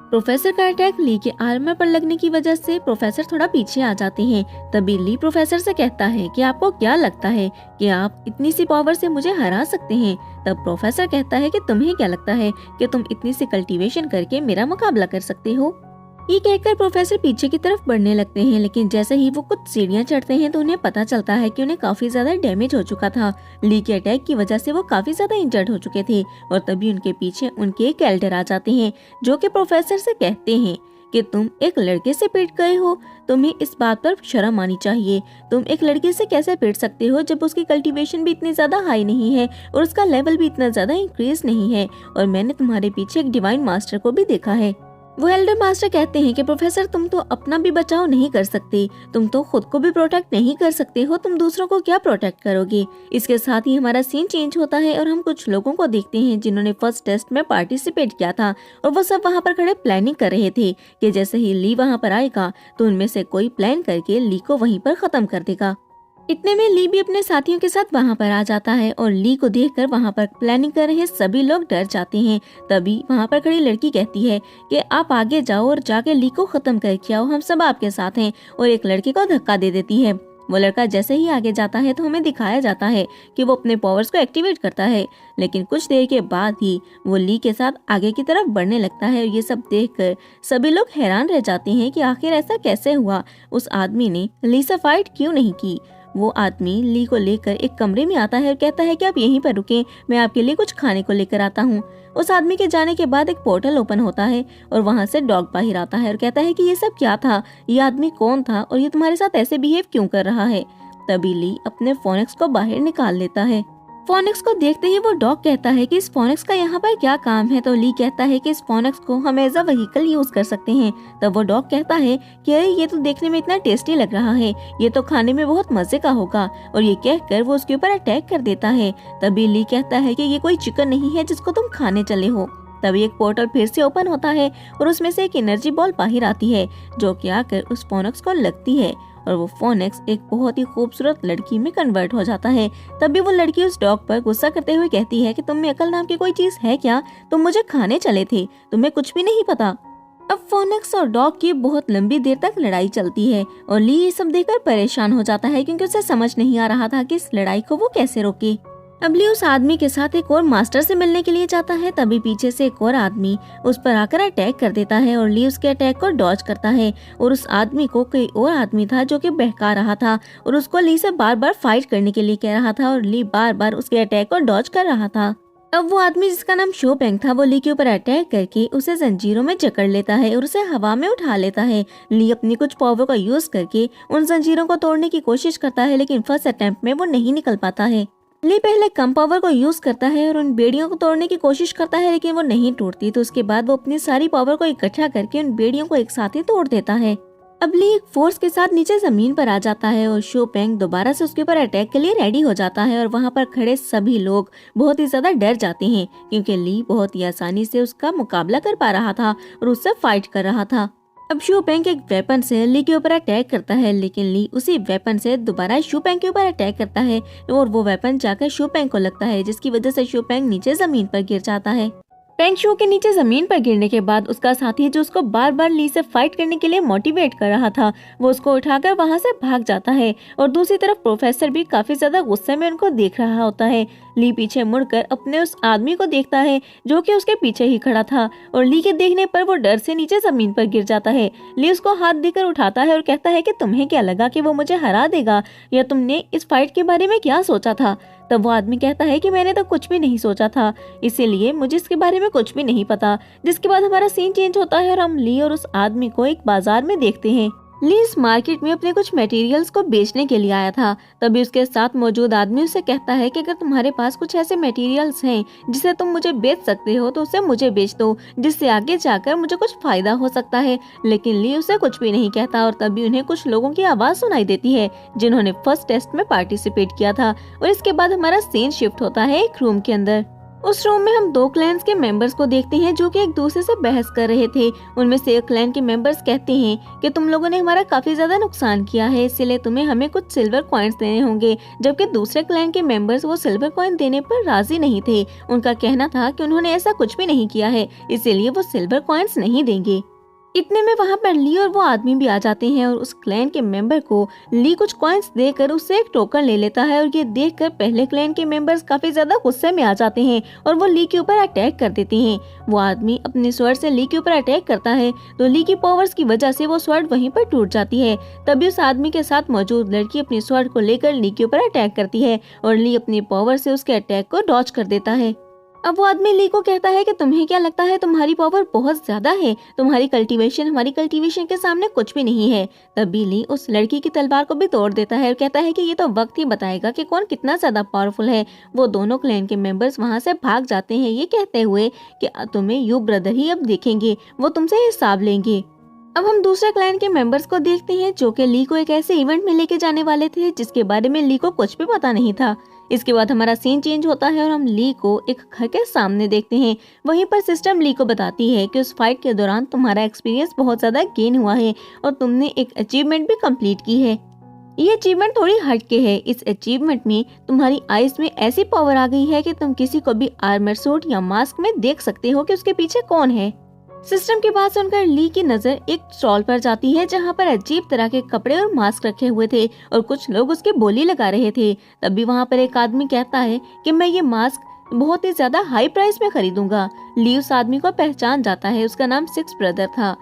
प्रोफेसर का अटैक ली के आर्मर पर लगने की वजह से प्रोफेसर थोड़ा पीछे आ जाते हैं। तभी ली प्रोफेसर से कहता है कि आपको क्या लगता है कि आप इतनी सी पावर से मुझे हरा सकते हैं? तब प्रोफेसर कहता है कि तुम्हें क्या लगता है कि तुम इतनी सी कल्टीवेशन करके मेरा मुकाबला कर सकते हो? ये कहकर प्रोफेसर पीछे की तरफ बढ़ने लगते हैं, लेकिन जैसे ही वो कुछ सीढ़ियां चढ़ते हैं तो उन्हें पता चलता है कि उन्हें काफी ज्यादा डैमेज हो चुका था। ली के अटैक की वजह से वो काफी ज्यादा इंजर्ड हो चुके थे और तभी उनके पीछे उनके एक एल्डर आ जाते हैं, जो कि प्रोफेसर से कहते हैं कि तुम एक लड़के से पिट गए हो। तुम्हें इस बात पर शर्म आनी चाहिए। तुम एक लड़के से कैसे पिट सकते हो जब उसकी कल्टीवेशन भी इतनी ज्यादा हाई नहीं है और उसका लेवल भी इतना ज्यादा इंक्रीज नहीं है, और मैंने तुम्हारे पीछे एक डिवाइन मास्टर को भी देखा है। वो एल्डर मास्टर कहते हैं कि प्रोफेसर, तुम तो अपना भी बचाव नहीं कर सकते, तुम तो खुद को भी प्रोटेक्ट नहीं कर सकते हो, तुम दूसरों को क्या प्रोटेक्ट करोगे। इसके साथ ही हमारा सीन चेंज होता है और हम कुछ लोगों को देखते हैं जिन्होंने फर्स्ट टेस्ट में पार्टिसिपेट किया था, और वो सब वहाँ पर खड़े प्लानिंग कर रहे थे कि जैसे ही ली वहाँ पर आएगा तो उनमें से कोई प्लान करके ली को वहीं पर खत्म कर देगा। इतने में ली भी अपने साथियों के साथ वहाँ पर आ जाता है और ली को देखकर वहाँ पर प्लानिंग कर रहे सभी लोग डर जाते हैं। तभी वहाँ पर खड़ी लड़की कहती है कि आप आगे जाओ और जाके ली को खत्म करके आओ, हम सब आपके साथ हैं, और एक लड़के को धक्का दे देती है। वो लड़का जैसे ही आगे जाता है तो हमें दिखाया जाता है कि वो अपने पावर्स को एक्टिवेट करता है, लेकिन कुछ देर के बाद ही वो ली के साथ आगे की तरफ बढ़ने लगता है। और ये सब देखकर सभी लोग हैरान रह जाते हैं कि आखिर ऐसा कैसे हुआ, उस आदमी ने ली से फाइट क्यों नहीं की। वो आदमी ली को लेकर एक कमरे में आता है और कहता है कि आप यहीं पर रुकें, मैं आपके लिए कुछ खाने को लेकर आता हूँ। उस आदमी के जाने के बाद एक पोर्टल ओपन होता है और वहाँ से डॉग बाहर आता है और कहता है कि ये सब क्या था, ये आदमी कौन था और ये तुम्हारे साथ ऐसे बिहेव क्यों कर रहा है। तभी ली अपने फोनिक्स को बाहर निकाल लेता है। फोनिक्स को देखते ही वो डॉग कहता है कि इस फोनिक्स का यहाँ पर क्या काम है। तो ली कहता है कि इस फोनिक्स को हम एज अ व्हीकल यूज कर सकते हैं। तब वो डॉग कहता है कि अरे ये तो देखने में इतना टेस्टी लग रहा है, ये तो खाने में बहुत मजे का होगा, और ये कहकर वो उसके ऊपर अटैक कर देता है। तभी ली कहता है कि ये कोई चिकन नहीं है जिसको तुम खाने चले हो। तभी एक पोर्टल फिर से ओपन होता है और उसमें से एक एनर्जी बॉल बाहर आती है जो कि आकर उस फोनिक्स को लगती है, और वो फोनिक्स एक बहुत ही खूबसूरत लड़की में कन्वर्ट हो जाता है। तभी वो लड़की उस डॉग पर गुस्सा करते हुए कहती है कि तुम में अकल नाम की कोई चीज है क्या, तुम मुझे खाने चले थे, तुम्हें कुछ भी नहीं पता। अब फोनिक्स और डॉग की बहुत लंबी देर तक लड़ाई चलती है और ली ये सब देखकर परेशान हो जाता है क्योंकि उसे समझ नहीं आ रहा था कि इस लड़ाई को वो कैसे रोके। अब ली उस आदमी के साथ एक और मास्टर से मिलने के लिए जाता है। तभी पीछे से एक और आदमी उस पर आकर अटैक कर देता है और ली उसके अटैक को डॉज करता है, और उस आदमी को कोई और आदमी था जो कि बहका रहा था और उसको ली से बार बार फाइट करने के लिए कह रहा था, और ली बार बार उसके अटैक को डॉज कर रहा था। अब वो आदमी जिसका नाम शो पेंग था वो ली के ऊपर अटैक करके उसे जंजीरों में जकड़ लेता है और उसे हवा में उठा लेता है। ली अपनी कुछ पावर का यूज करके उन जंजीरों को तोड़ने की कोशिश करता है, लेकिन फर्स्ट अटेम्प्ट में वो नहीं निकल पाता है। ली पहले कम पावर को यूज करता है और उन बेड़ियों को तोड़ने की कोशिश करता है, लेकिन वो नहीं टूटती। तो उसके बाद वो अपनी सारी पावर को इकट्ठा करके उन बेड़ियों को एक साथ ही तोड़ देता है। अब ली एक फोर्स के साथ नीचे जमीन पर आ जाता है और शो पेंग दोबारा से उसके ऊपर अटैक के लिए रेडी हो जाता है, और वहाँ पर खड़े सभी लोग बहुत ही ज्यादा डर जाते हैं क्योंकि ली बहुत ही आसानी से उसका मुकाबला कर पा रहा था और उससे फाइट कर रहा था। अब शू पेंग एक वेपन से ली के ऊपर अटैक करता है, लेकिन ली उसी वेपन से दोबारा शू पेंग के ऊपर अटैक करता है और वो वेपन जाकर शू पेंग को लगता है, जिसकी वजह से शू पेंग नीचे जमीन पर गिर जाता है। पेंग शू के नीचे जमीन पर गिरने के बाद उसका साथी जो उसको बार बार ली से फाइट करने के लिए मोटिवेट कर रहा था वो उसको उठाकर वहां से भाग जाता है, और दूसरी तरफ प्रोफेसर भी काफी ज्यादा गुस्से में उनको देख रहा होता है। ली पीछे मुड़कर अपने उस आदमी को देखता है जो कि उसके पीछे ही खड़ा था, और ली के देखने पर वो डर से नीचे जमीन पर गिर जाता है। ली उसको हाथ देकर उठाता है और कहता है कि तुम्हें क्या लगा कि वो मुझे हरा देगा, या तुमने इस फाइट के बारे में क्या सोचा था। तब वो आदमी कहता है कि मैंने तो कुछ भी नहीं सोचा था, इसीलिए मुझे इसके बारे में कुछ भी नहीं पता। जिसके बाद हमारा सीन चेंज होता है और हम ली और उस आदमी को एक बाजार में देखते हैं। ली इस मार्केट में अपने कुछ मटेरियल्स को बेचने के लिए आया था। तभी उसके साथ मौजूद आदमी उसे कहता है कि अगर तुम्हारे पास कुछ ऐसे मटेरियल्स हैं जिसे तुम मुझे बेच सकते हो तो उसे मुझे बेच दो, जिससे आगे जाकर मुझे कुछ फायदा हो सकता है। लेकिन ली उसे कुछ भी नहीं कहता, और तभी उन्हें कुछ लोगों की आवाज सुनाई देती है जिन्होंने फर्स्ट टेस्ट में पार्टिसिपेट किया था। और इसके बाद हमारा सीन शिफ्ट होता है एक रूम के अंदर। उस रूम में हम दो क्लैन्स के मेंबर्स को देखते हैं जो कि एक दूसरे से बहस कर रहे थे। उनमें से एक क्लैन के मेंबर्स कहते हैं कि तुम लोगों ने हमारा काफी ज्यादा नुकसान किया है, इसलिए तुम्हें हमें कुछ सिल्वर कॉइन्स देने होंगे। जबकि दूसरे क्लैन के मेंबर्स वो सिल्वर कॉइन देने पर राजी नहीं थे। उनका कहना था कि उन्होंने ऐसा कुछ भी नहीं किया है, इसीलिए वो सिल्वर कॉइन्स नहीं देंगे। इतने में वहाँ पर ली और वो आदमी भी आ जाते हैं, और उस क्लैन के मेंबर को ली कुछ कॉइन्स देकर उससे एक टोकन ले लेता है। और ये देखकर पहले क्लैन के मेंबर्स काफी ज्यादा गुस्से में आ जाते हैं और वो ली के ऊपर अटैक कर देते हैं। वो आदमी अपने स्वॉर्ड से ली के ऊपर अटैक करता है तो ली की पावर्स की वजह से वो स्वॉर्ड वहीं पर टूट जाती है। तभी उस आदमी के साथ मौजूद लड़की अपनी स्वॉर्ड को लेकर ली के ऊपर अटैक करती है और ली अपनी पावर से उसके अटैक को डॉज कर देता है। अब वो आदमी ली को कहता है कि तुम्हें क्या लगता है, तुम्हारी पावर बहुत ज्यादा है, तुम्हारी कल्टीवेशन हमारी कल्टीवेशन के सामने कुछ भी नहीं है। तभी ली उस लड़की की तलवार को भी तोड़ देता है और कहता है कि ये तो वक्त ही बताएगा कि कौन कितना ज्यादा पावरफुल है। वो दोनों क्लैन के मेंबर्स वहाँ से भाग जाते हैं, ये कहते हुए कि तुम्हें यू ब्रदर ही अब देखेंगे, वो तुमसे हिसाब लेंगे। अब हम दूसरे क्लैन के मेंबर्स को देखते हैं जो कि ली को एक ऐसे इवेंट में लेके जाने वाले थे जिसके बारे में ली को कुछ भी पता नहीं था। इसके बाद हमारा सीन चेंज होता है और हम ली को एक घर के सामने देखते हैं। वहीं पर सिस्टम ली को बताती है कि उस फाइट के दौरान तुम्हारा एक्सपीरियंस बहुत ज्यादा गेन हुआ है और तुमने एक अचीवमेंट भी कंप्लीट की है। ये अचीवमेंट थोड़ी हटके है। इस अचीवमेंट में तुम्हारी आईज में ऐसी पावर आ गई है कि तुम किसी को भी आर्मर सूट या मास्क में देख सकते हो कि उसके पीछे कौन है। सिस्टम की बात सुनकर ली की नजर एक स्टॉल पर जाती है जहां पर अजीब तरह के कपड़े और मास्क रखे हुए थे और कुछ लोग उसकी बोली लगा रहे थे। तभी वहां पर एक आदमी कहता है कि मैं ये मास्क बहुत ही ज्यादा हाई प्राइस में खरीदूंगा। ली उस आदमी को पहचान जाता है, उसका नाम सिक्स ब्रदर था।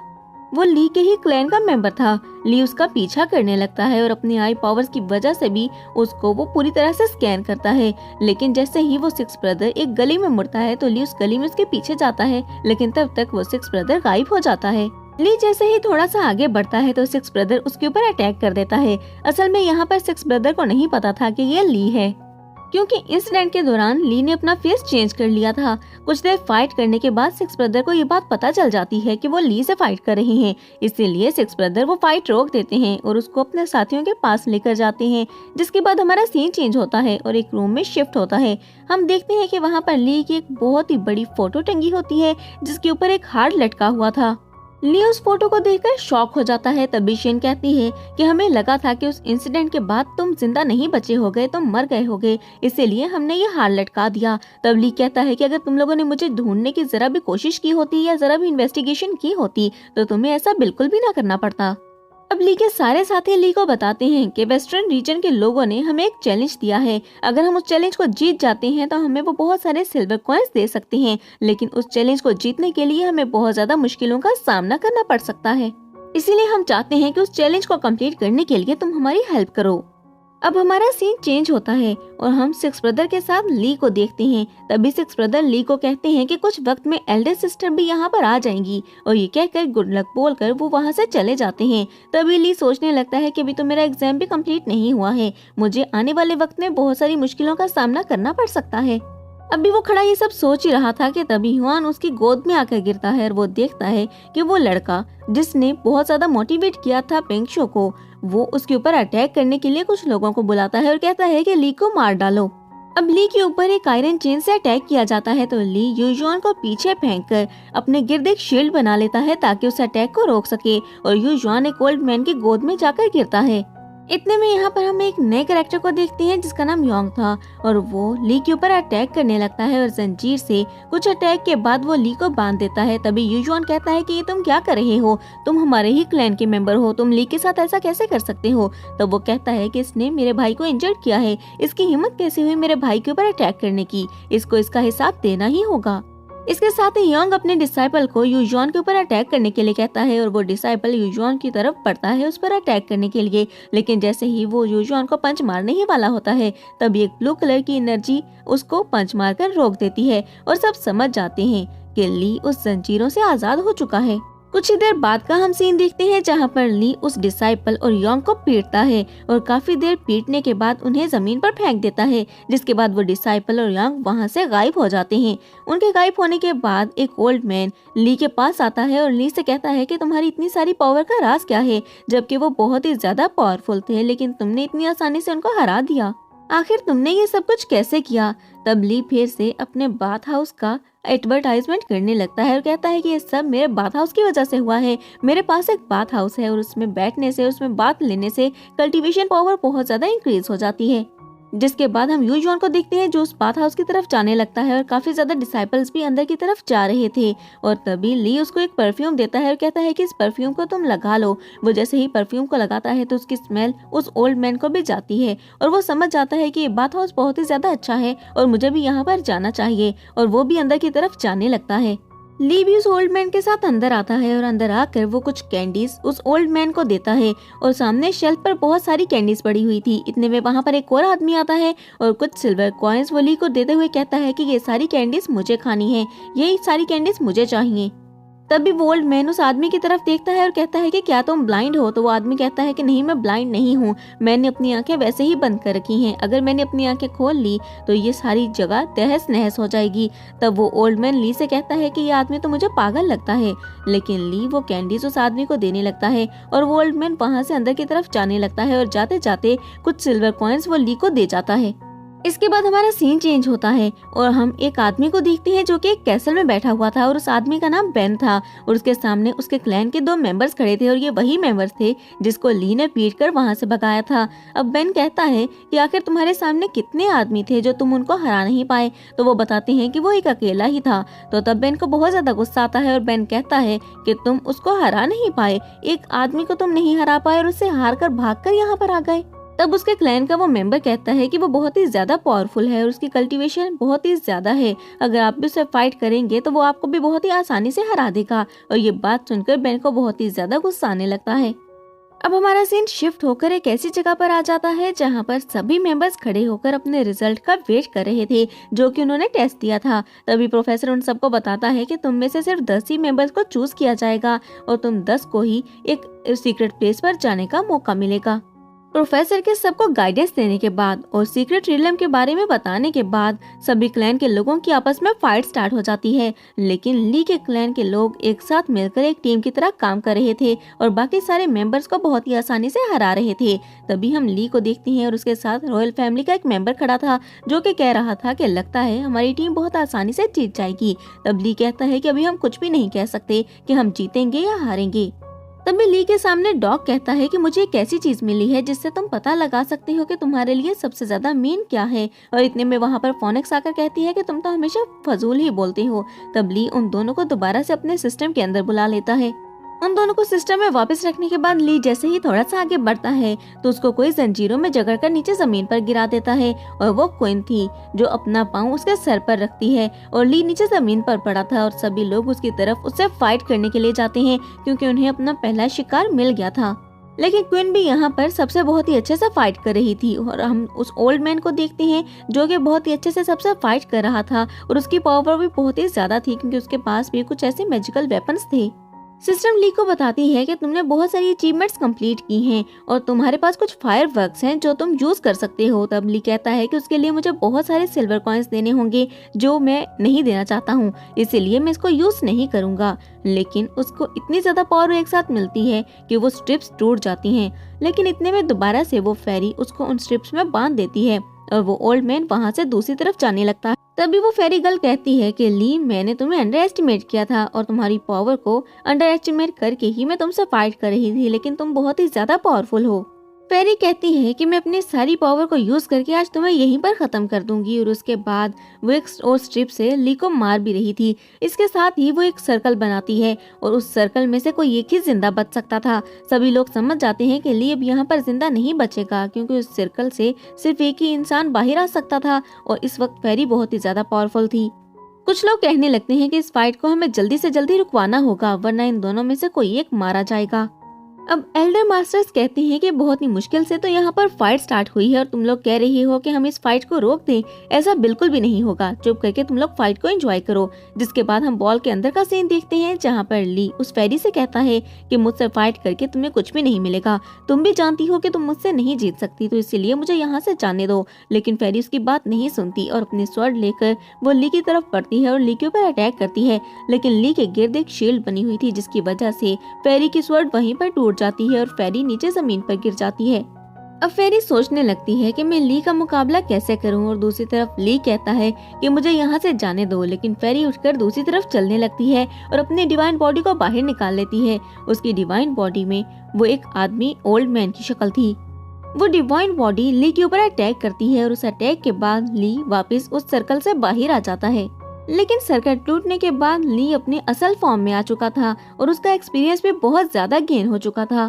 वो ली के ही क्लैन का मेंबर था। ली उसका पीछा करने लगता है और अपनी आई पावर्स की वजह से भी उसको वो पूरी तरह से स्कैन करता है। लेकिन जैसे ही वो सिक्स ब्रदर एक गली में मुड़ता है तो ली उस गली में उसके पीछे जाता है, लेकिन तब तक वो सिक्स ब्रदर गायब हो जाता है। ली जैसे ही थोड़ा सा आगे बढ़ता है तो सिक्स ब्रदर उसके ऊपर अटैक कर देता है। असल में यहाँ पर सिक्स ब्रदर को नहीं पता था कि ये ली है, क्योंकि इंसिडेंट के दौरान ली ने अपना फेस चेंज कर लिया था। कुछ देर फाइट करने के बाद सिक्स ब्रदर को ये बात पता चल जाती है कि वो ली से फाइट कर रहे हैं। इसीलिए सिक्स ब्रदर वो फाइट रोक देते हैं और उसको अपने साथियों के पास लेकर जाते हैं। जिसके बाद हमारा सीन चेंज होता है और एक रूम में शिफ्ट होता है। हम देखते हैं कि वहाँ पर ली की एक बहुत ही बड़ी फोटो टंगी होती है जिसके ऊपर एक हार्ट लटका हुआ था। ली उस फोटो को देखकर शॉक हो जाता है। तभी शेन कहती है कि हमें लगा था कि उस इंसिडेंट के बाद तुम जिंदा नहीं बचे होगे, तुम मर गए होगे, इसीलिए हमने ये हार लटका दिया। तब ली कहता है कि अगर तुम लोगों ने मुझे ढूंढने की जरा भी कोशिश की होती या जरा भी इन्वेस्टिगेशन की होती तो तुम्हें ऐसा बिल्कुल भी ना करना पड़ता। अब ली के सारे साथी ली को बताते हैं कि वेस्टर्न रीजन के लोगों ने हमें एक चैलेंज दिया है, अगर हम उस चैलेंज को जीत जाते हैं तो हमें वो बहुत सारे सिल्वर कॉइन्स दे सकते हैं, लेकिन उस चैलेंज को जीतने के लिए हमें बहुत ज्यादा मुश्किलों का सामना करना पड़ सकता है। इसीलिए हम चाहते हैं कि उस चैलेंज को कंप्लीट करने के लिए तुम हमारी हेल्प करो। अब हमारा सीन चेंज होता है और हम सिक्स ब्रदर के साथ ली को देखते हैं। तभी सिक्स ब्रदर ली को कहते हैं कि कुछ वक्त में एल्डर सिस्टर भी यहाँ पर आ जाएंगी और ये कहकर गुड लक बोलकर वो वहाँ से चले जाते हैं। तभी ली सोचने लगता है कि अभी तो मेरा एग्जाम भी कंप्लीट नहीं हुआ है, मुझे आने वाले वक्त में बहुत सारी मुश्किलों का सामना करना पड़ सकता है। अभी वो खड़ा ये सब सोच ही रहा था कि तभी हुआन उसकी गोद में आकर गिरता है और वो देखता है कि वो लड़का जिसने बहुत ज्यादा मोटिवेट किया था पेंगशो को, वो उसके ऊपर अटैक करने के लिए कुछ लोगों को बुलाता है और कहता है कि ली को मार डालो। अब ली के ऊपर एक आयरन चेन से अटैक किया जाता है तो ली यूजुआन को पीछे फेंककर अपने गिर्द एक शील्ड बना लेता है ताकि उस अटैक को रोक सके और यूजुआन एक ओल्ड मैन की गोद में जाकर गिरता है। इतने में यहाँ पर हम एक नए कैरेक्टर को देखते हैं जिसका नाम योंग था और वो ली के ऊपर अटैक करने लगता है और जंजीर से कुछ अटैक के बाद वो ली को बांध देता है। तभी यूजुआन कहता है कि ये तुम क्या कर रहे हो, तुम हमारे ही क्लैन के मेंबर हो, तुम ली के साथ ऐसा कैसे कर सकते हो। तब वो कहता है कि इसने मेरे भाई को इंजर्ड किया है, इसकी हिम्मत कैसे हुई मेरे भाई के ऊपर अटैक करने की, इसको इसका हिसाब देना ही होगा। इसके साथ ही योंग अपने डिसाइपल को यूजुआन के ऊपर अटैक करने के लिए कहता है और वो डिसाइपल यूजुआन की तरफ बढ़ता है उस पर अटैक करने के लिए। लेकिन जैसे ही वो यूजुआन को पंच मारने ही वाला होता है तब एक ब्लू कलर की एनर्जी उसको पंच मारकर रोक देती है और सब समझ जाते हैं कि ली उस जंजीरों से आजाद हो चुका है। कुछ ही देर बाद का हम सीन देखते हैं जहाँ पर ली उस डिसाइपल और योंग को पीटता है और काफी देर पीटने के बाद उन्हें जमीन पर फेंक देता है, जिसके बाद वो डिसाइपल और योंग वहाँ से गायब हो जाते हैं। उनके गायब होने के बाद एक ओल्ड मैन ली के पास आता है और ली से कहता है कि तुम्हारी इतनी सारी पावर का राज क्या है, जबकि वो बहुत ही ज्यादा पावरफुल थे लेकिन तुमने इतनी आसानी से उनको हरा दिया, आखिर तुमने ये सब कुछ कैसे किया। तब ली फिर से अपने बाथ हाउस का एडवर्टाइजमेंट करने लगता है और कहता है कि ये सब मेरे बाथ हाउस की वजह से हुआ है। मेरे पास एक बाथ हाउस है और उसमें बैठने से, उसमें बाथ लेने से कल्टीवेशन पावर बहुत ज्यादा इंक्रीज हो जाती है। जिसके बाद हम यूजुआन को देखते हैं जो उस बाथ हाउस की तरफ जाने लगता है और काफी ज्यादा डिसाइपल्स भी अंदर की तरफ जा रहे थे और तभी ली उसको एक परफ्यूम देता है और कहता है कि इस परफ्यूम को तुम लगा लो। वो जैसे ही परफ्यूम को लगाता है तो उसकी स्मेल उस ओल्ड मैन को भी जाती है और वो समझ जाता है कि ये बाथ हाउस बहुत ही ज्यादा अच्छा है और मुझे भी यहाँ पर जाना चाहिए और वो भी अंदर की तरफ जाने लगता है। ली भी उस ओल्ड मैन के साथ अंदर आता है और अंदर आकर वो कुछ कैंडीज उस ओल्ड मैन को देता है और सामने शेल्फ पर बहुत सारी कैंडीज पड़ी हुई थी। इतने में वहाँ पर एक और आदमी आता है और कुछ सिल्वर कॉइन्स वो ली को देते हुए कहता है कि ये सारी कैंडीज मुझे खानी है, यही सारी कैंडीज मुझे चाहिए। तभी वो ओल्ड मैन उस आदमी की तरफ देखता है और कहता है कि क्या तुम ब्लाइंड हो? तो वो आदमी कहता है कि नहीं, मैं ब्लाइंड नहीं हूँ, मैंने अपनी आंखें वैसे ही बंद कर रखी हैं, अगर मैंने अपनी आंखें खोल ली तो ये सारी जगह तहस नहस हो जाएगी। तब वो ओल्ड मैन ली से कहता है कि ये आदमी तो मुझे पागल लगता है, लेकिन ली वो कैंडीज उस आदमी को देने लगता है और वो ओल्ड मैन वहाँ से अंदर की तरफ जाने लगता है और जाते जाते कुछ सिल्वर कॉइन्स वो ली को दे जाता है। इसके बाद हमारा सीन चेंज होता है और हम एक आदमी को देखते हैं जो कि एक कैसल में बैठा हुआ था और उस आदमी का नाम बेन था और उसके सामने उसके क्लैन के 2 मेंबर्स खड़े थे और ये वही मेंबर्स थे जिसको ली ने पीट कर वहां से भगाया था। अब बेन कहता है कि आखिर तुम्हारे सामने कितने आदमी थे जो तुम उनको हरा नहीं पाए? तो वो बताते हैं कि वो एक अकेला ही था। तो तब बेन को बहुत ज्यादा गुस्सा आता है और बेन कहता है कि तुम उसको हरा नहीं पाए, एक आदमी को तुम नहीं हरा पाए और उससे हार कर भाग कर यहाँ पर आ गए। तब उसके क्लैन का वो मेंबर कहता है कि वो बहुत ही ज्यादा पावरफुल है और उसकी कल्टीवेशन बहुत ही ज्यादा है, अगर आप भी उससे फाइट करेंगे तो वो आपको भी बहुत ही आसानी से हरा देगा। और ये बात सुनकर बेन को बहुत ही ज्यादा गुस्सा आने लगता है। अब हमारा सीन शिफ्ट होकर एक ऐसी जगह पर आ जाता है जहाँ पर सभी मेंबर्स खड़े होकर अपने रिजल्ट का वेट कर रहे थे जो कि उन्होंने टेस्ट दिया था। तभी प्रोफेसर उन सबको बताता है कि तुम में से सिर्फ 10 ही मेंबर्स को चूज किया जाएगा और तुम 10 को ही एक सीक्रेट प्लेस पर जाने का मौका मिलेगा। प्रोफेसर के सबको गाइडेंस देने के बाद और सीक्रेट रिलम के बारे में बताने के बाद सभी क्लैन के लोगों की आपस में फाइट स्टार्ट हो जाती है, लेकिन ली के क्लैन के लोग एक साथ मिलकर एक टीम की तरह काम कर रहे थे और बाकी सारे मेंबर्स को बहुत ही आसानी से हरा रहे थे। तभी हम ली को देखते हैं और उसके साथ रॉयल फैमिली का एक मेंबर खड़ा था जो कि कह रहा था कि लगता है हमारी टीम बहुत आसानी से जीत जाएगी। तब ली कहता है कि अभी हम कुछ भी नहीं कह सकते कि हम जीतेंगे या हारेंगे। तभी ली के सामने डॉग कहता है कि मुझे एक ऐसी चीज मिली है जिससे तुम पता लगा सकते हो कि तुम्हारे लिए सबसे ज्यादा मेन क्या है। और इतने में वहाँ पर फोनिक्स आकर कहती है कि तुम तो हमेशा फजूल ही बोलते हो। तब ली उन दोनों को दोबारा से अपने सिस्टम के अंदर बुला लेता है। उन दोनों को सिस्टम में वापस रखने के बाद ली जैसे ही थोड़ा सा आगे बढ़ता है तो उसको कोई जंजीरों में जकड़ कर नीचे जमीन पर गिरा देता है और वो क्वीन थी जो अपना पाँव उसके सर पर रखती है और ली नीचे जमीन पर पड़ा था और सभी लोग उसकी तरफ उससे फाइट करने के लिए जाते हैं क्योंकि उन्हें अपना पहला शिकार मिल गया था। लेकिन क्वीन भी यहाँ पर सबसे बहुत ही अच्छे से फाइट कर रही थी और हम उस ओल्ड मैन को देखते हैं जो कि बहुत ही अच्छे से सबसे फाइट कर रहा था और उसकी पावर भी बहुत ही ज्यादा थी क्योंकि उसके पास भी कुछ ऐसे मैजिकल वेपन्स थे। सिस्टम ली को बताती है कि तुमने बहुत सारी अचीवमेंट्स कंप्लीट की हैं और तुम्हारे पास कुछ फायर वर्क्स हैं जो तुम यूज कर सकते हो। तब ली कहता है कि उसके लिए मुझे बहुत सारे सिल्वर कॉइन्स देने होंगे जो मैं नहीं देना चाहता हूँ, इसीलिए मैं इसको यूज नहीं करूँगा। लेकिन उसको इतनी ज्यादा पावर एक साथ मिलती है कि वो स्ट्रिप्स टूट जाती हैं, लेकिन इतने में दोबारा से वो फेरी उसको उन स्ट्रिप्स में बांध देती है और वो ओल्ड मैन वहाँ से दूसरी तरफ जाने लगता है। तभी वो फेरी गर्ल कहती है कि ली, मैंने तुम्हें अंडर एस्टिमेट किया था और तुम्हारी पावर को अंडर एस्टिमेट करके ही मैं तुमसे फाइट कर रही थी, लेकिन तुम बहुत ही ज्यादा पावरफुल हो। फेरी कहती है कि मैं अपनी सारी पावर को यूज करके आज तुम्हें यहीं पर खत्म कर दूंगी और उसके बाद वो एक और स्ट्रिप से ली को मार भी रही थी। इसके साथ ही वो एक सर्कल बनाती है और उस सर्कल में से कोई एक ही जिंदा बच सकता था। सभी लोग समझ जाते हैं कि ली अब यहाँ पर जिंदा नहीं बचेगा क्योंकि उस सर्कल से सिर्फ एक ही इंसान बाहर आ सकता था और इस वक्त फेरी बहुत ही ज्यादा पावरफुल थी। कुछ लोग कहने लगते हैं कि इस फाइट को हमें जल्दी से जल्दी रुकवाना होगा वरना इन दोनों में से कोई एक मारा जाएगा। अब एल्डर मास्टर्स कहते हैं कि बहुत ही मुश्किल से तो यहाँ पर फाइट स्टार्ट हुई है और तुम लोग कह रहे हो कि हम इस फाइट को रोक दें, ऐसा बिल्कुल भी नहीं होगा। चुप करके तुम लोग फाइट को एंजॉय करो। जिसके बाद हम बॉल के अंदर का सीन देखते हैं जहाँ पर ली उस फेरी से कहता है कि मुझसे फाइट करके तुम्हें कुछ भी नहीं मिलेगा, तुम भी जानती हो कि तुम मुझसे नहीं जीत सकती, तो इसीलिए मुझे यहाँ से जाने दो। लेकिन फेरी उसकी बात नहीं सुनती और अपनी स्वॉर्ड लेकर वो ली की तरफ बढ़ती है और ली के ऊपर अटैक करती है, लेकिन ली के गिर्द एक शील्ड बनी हुई थी जिसकी वजह से फेरी की स्वॉर्ड वहीं पर टूट जाती है और फेरी नीचे जमीन पर गिर जाती है। अब फेरी सोचने लगती है कि मैं ली का मुकाबला कैसे करूं और दूसरी तरफ ली कहता है कि मुझे यहाँ से जाने दो, लेकिन फेरी उठकर दूसरी तरफ चलने लगती है और अपनी डिवाइन बॉडी को बाहर निकाल लेती है। उसकी डिवाइन बॉडी में वो एक आदमी ओल्ड मैन की शक्ल थी। वो डिवाइन बॉडी ली के ऊपर अटैक करती है और उस अटैक के बाद ली वापस उस सर्कल से बाहर आ जाता है। लेकिन सर्कल टूटने के बाद ली अपने असल फॉर्म में आ चुका था और उसका एक्सपीरियंस भी बहुत ज्यादा गेन हो चुका था।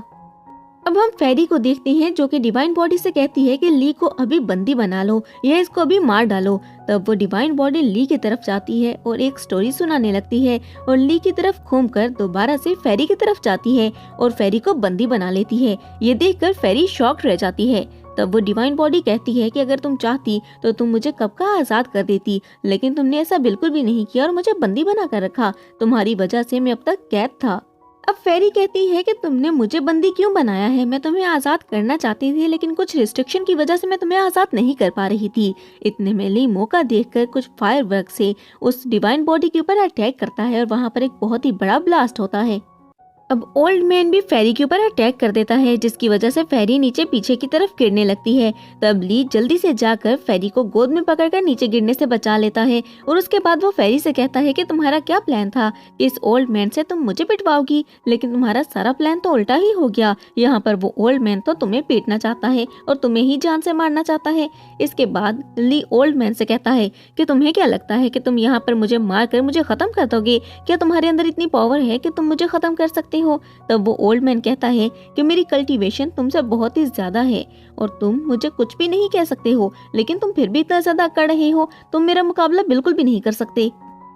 अब हम फेरी को देखते हैं जो कि डिवाइन बॉडी से कहती है कि ली को अभी बंदी बना लो या इसको अभी मार डालो। तब वो डिवाइन बॉडी ली की तरफ जाती है और एक स्टोरी सुनाने लगती है और ली की तरफ घूमकर दोबारा से फेरी की तरफ जाती है और फेरी को बंदी बना लेती है। ये देखकर फेरी शॉक्ड रह जाती है। तब वो डिवाइन बॉडी कहती है कि अगर तुम चाहती तो तुम मुझे कब का आजाद कर देती, लेकिन तुमने ऐसा बिल्कुल भी नहीं किया और मुझे बंदी बना कर रखा। तुम्हारी वजह से मैं अब तक कैद था। अब फेरी कहती है कि तुमने मुझे बंदी क्यों बनाया है, मैं तुम्हें आजाद करना चाहती थी लेकिन कुछ रिस्ट्रिक्शन की वजह से मैं तुम्हें आजाद नहीं कर पा रही थी। इतने में ली मौका देखकर कुछ फायरवर्क से उस डिवाइन बॉडी के ऊपर अटैक करता है और वहाँ पर एक बहुत ही बड़ा ब्लास्ट होता है। अब ओल्ड मैन भी फेरी के ऊपर अटैक कर देता है जिसकी वजह से फेरी नीचे पीछे की तरफ गिरने लगती है। तब ली जल्दी से जाकर फेरी को गोद में पकड़कर नीचे गिरने से बचा लेता है और उसके बाद वो फेरी से कहता है कि तुम्हारा क्या प्लान था कि इस ओल्ड मैन से तुम मुझे पिटवाओगी, लेकिन तुम्हारा सारा प्लान तो उल्टा ही हो गया। यहाँ पर वो ओल्ड मैन तो तुम्हें पीटना चाहता है और तुम्हें ही जान से मारना चाहता है। इसके बाद ली ओल्ड मैन से कहता है कि तुम्हें क्या लगता है कि तुम यहाँ पर मुझे मार कर मुझे खत्म कर दोगे? क्या तुम्हारे अंदर इतनी पावर है कि तुम मुझे खत्म कर सकते हो? तब वो ओल्ड मैन कहता है कि मेरी कल्टीवेशन तुमसे बहुत ही ज्यादा है और तुम मुझे कुछ भी नहीं कह सकते हो, लेकिन तुम फिर भी इतना ज्यादा कर रहे हो, तुम मेरा मुकाबला बिल्कुल भी नहीं कर सकते।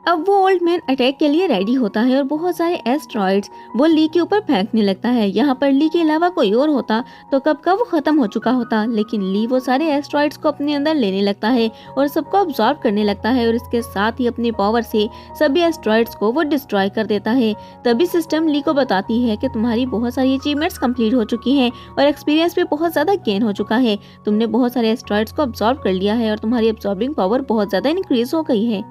अब वो ओल्ड मैन अटैक के लिए रेडी होता है और बहुत सारे एस्ट्रॉइड्स वो ली के ऊपर फेंकने लगता है। यहाँ पर ली के अलावा कोई और होता तो कब का वो खत्म हो चुका होता, लेकिन ली वो सारे एस्ट्रॉइड्स को अपने अंदर लेने लगता है और सबको ऑब्जॉर्व करने लगता है और इसके साथ ही अपनी पावर से सभी एस्ट्रॉइड्स को वो डिस्ट्रॉय कर देता है। तभी सिस्टम ली को बताती है कि तुम्हारी बहुत सारी अचीवमेंट्स कंप्लीट हो चुकी हैं और एक्सपीरियंस भी बहुत ज्यादा गेन हो चुका है। तुमने बहुत सारे एस्ट्रॉइड्स को ऑब्जॉर्व कर लिया है और तुम्हारी ऑब्जॉर्बिंग पावर बहुत ज्यादा इंक्रीज हो गई है।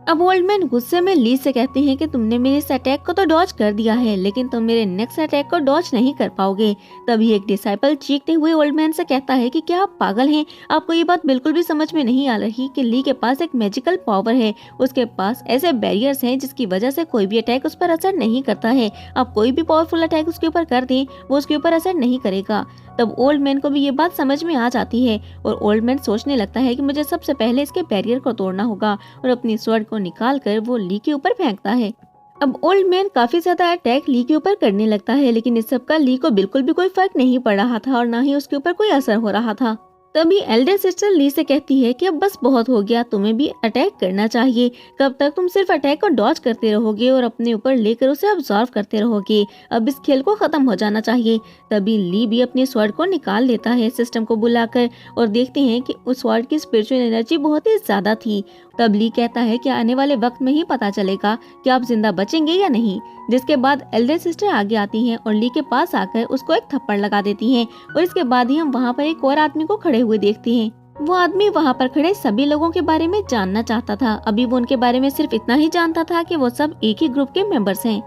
अब ओल्ड मैन गुस्से में ली से कहते हैं कि तुमने मेरे इस अटैक को तो डॉज कर दिया है, लेकिन तुम मेरे नेक्स्ट अटैक को डॉज नहीं कर पाओगे। तभी एक डिसाइपल चीखते हुए ओल्ड मैन से कहता है कि क्या आप पागल हैं? आपको ये बात बिल्कुल भी समझ में नहीं आ रही कि ली के पास एक मैजिकल पावर है, उसके पास ऐसे बैरियर्स हैं जिसकी वजह से कोई भी अटैक उस पर असर नहीं करता है। आप कोई भी पावरफुल अटैक उसके ऊपर कर दें, वो उसके ऊपर असर नहीं करेगा। तब ओल्ड मैन को भी ये बात समझ में आ जाती है और ओल्ड मैन सोचने लगता है कि मुझे सबसे पहले इसके बैरियर को तोड़ना होगा और अपनी स्वॉर्ड को निकाल कर वो ली के ऊपर फेंकता है। अब ओल्ड मैन काफी ज्यादा अटैक ली के ऊपर करने लगता है, लेकिन इस सब का ली को बिल्कुल भी कोई फर्क नहीं पड़ रहा था और ना ही उसके ऊपर कोई असर हो रहा था। तभी एल्डर सिस्टर ली से कहती है कि अब बस बहुत हो गया, तुम्हें भी अटैक करना चाहिए। कब तक तुम सिर्फ अटैक को डॉज करते रहोगे और अपने ऊपर लेकर उसे ऑब्जर्व करते रहोगे? अब इस खेल को खत्म हो जाना चाहिए। तभी ली भी अपने स्वॉर्ड को निकाल लेता है सिस्टम को बुलाकर और देखते हैं कि उस स्वॉर्ड की स्पिरिचुअल एनर्जी बहुत ही ज्यादा थी। तब ली कहता है कि आने वाले वक्त में ही पता चलेगा कि आप जिंदा बचेंगे या नहीं। जिसके बाद एल्डर सिस्टर आगे आती हैं और ली के पास आकर उसको एक थप्पड़ लगा देती हैं और इसके बाद ही हम वहाँ पर एक और आदमी को खड़े हुए देखते हैं। वो आदमी वहाँ पर खड़े सभी लोगों के बारे में जानना चाहता था। अभी वो उनके बारे में सिर्फ इतना ही जानता था कि वो सब एक ही ग्रुप के मेंबर्स हैं।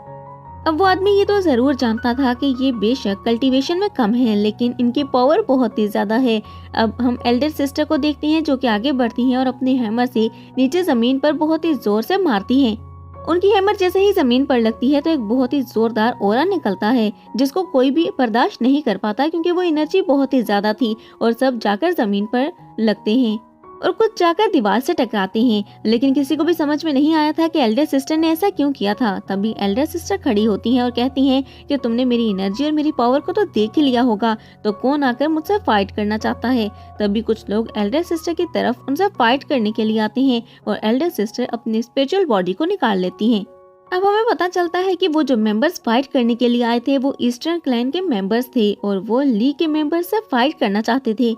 अब वो आदमी ये तो जरूर जानता था कि ये बेशक कल्टीवेशन में कम है, लेकिन इनकी पावर बहुत ही ज्यादा है। अब हम एल्डर सिस्टर को देखते हैं जो कि आगे बढ़ती हैं और अपने हैमर से नीचे जमीन पर बहुत ही जोर से मारती हैं। उनकी हैमर जैसे ही जमीन पर लगती है तो एक बहुत ही जोरदार ऑरा निकलता है जिसको कोई भी बर्दाश्त नहीं कर पाता, क्योंकि वो एनर्जी बहुत ही ज्यादा थी और सब जाकर जमीन पर लगते हैं और कुछ जाकर दीवार से टकराते हैं। लेकिन किसी को भी समझ में नहीं आया था कि एल्डर सिस्टर ने ऐसा क्यों किया था। तभी एल्डर सिस्टर खड़ी होती हैं और कहती हैं कि तुमने मेरी एनर्जी और मेरी पावर को तो देख ही लिया होगा, तो कौन आकर मुझसे फाइट करना चाहता है। तभी कुछ लोग एल्डर सिस्टर की तरफ उनसे फाइट करने के लिए आते हैं और एल्डर सिस्टर अपनी स्पिरिचुअल बॉडी को निकाल लेती हैं। अब हमें पता चलता है कि वो जो मेंबर्स फाइट करने के लिए आए थे वो ईस्टर्न क्लैन के मेंबर्स थे और वो ली के मेंबर्स से फाइट करना चाहते थे।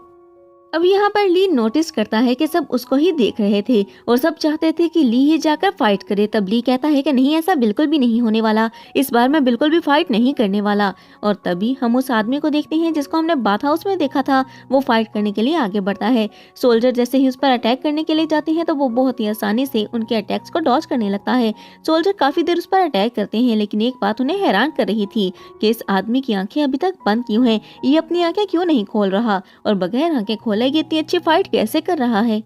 अब यहाँ पर ली नोटिस करता है कि सब उसको ही देख रहे थे और सब चाहते थे कि ली ही जाकर फाइट करे। तब ली कहता है कि नहीं, ऐसा बिल्कुल भी नहीं होने वाला, इस बार मैं बिल्कुल भी फाइट नहीं करने वाला। और तभी हम उस आदमी को देखते हैं जिसको हमने बाथ हाउस में देखा था। वो फाइट करने के लिए आगे बढ़ता है। सोल्जर जैसे ही उस पर अटैक करने के लिए जाते हैं तो वो बहुत ही आसानी से उनके अटैक्स को डॉज करने लगता है। सोल्जर काफी देर उस पर अटैक करते हैं, लेकिन एक बात उन्हें हैरान कर रही थी कि इस आदमी की आंखें अभी तक बंद क्यों हैं, ये अपनी आंखें क्यों नहीं खोल रहा और बगैर आंखें खोले इतनी अच्छी फाइट कैसे कर रहा है।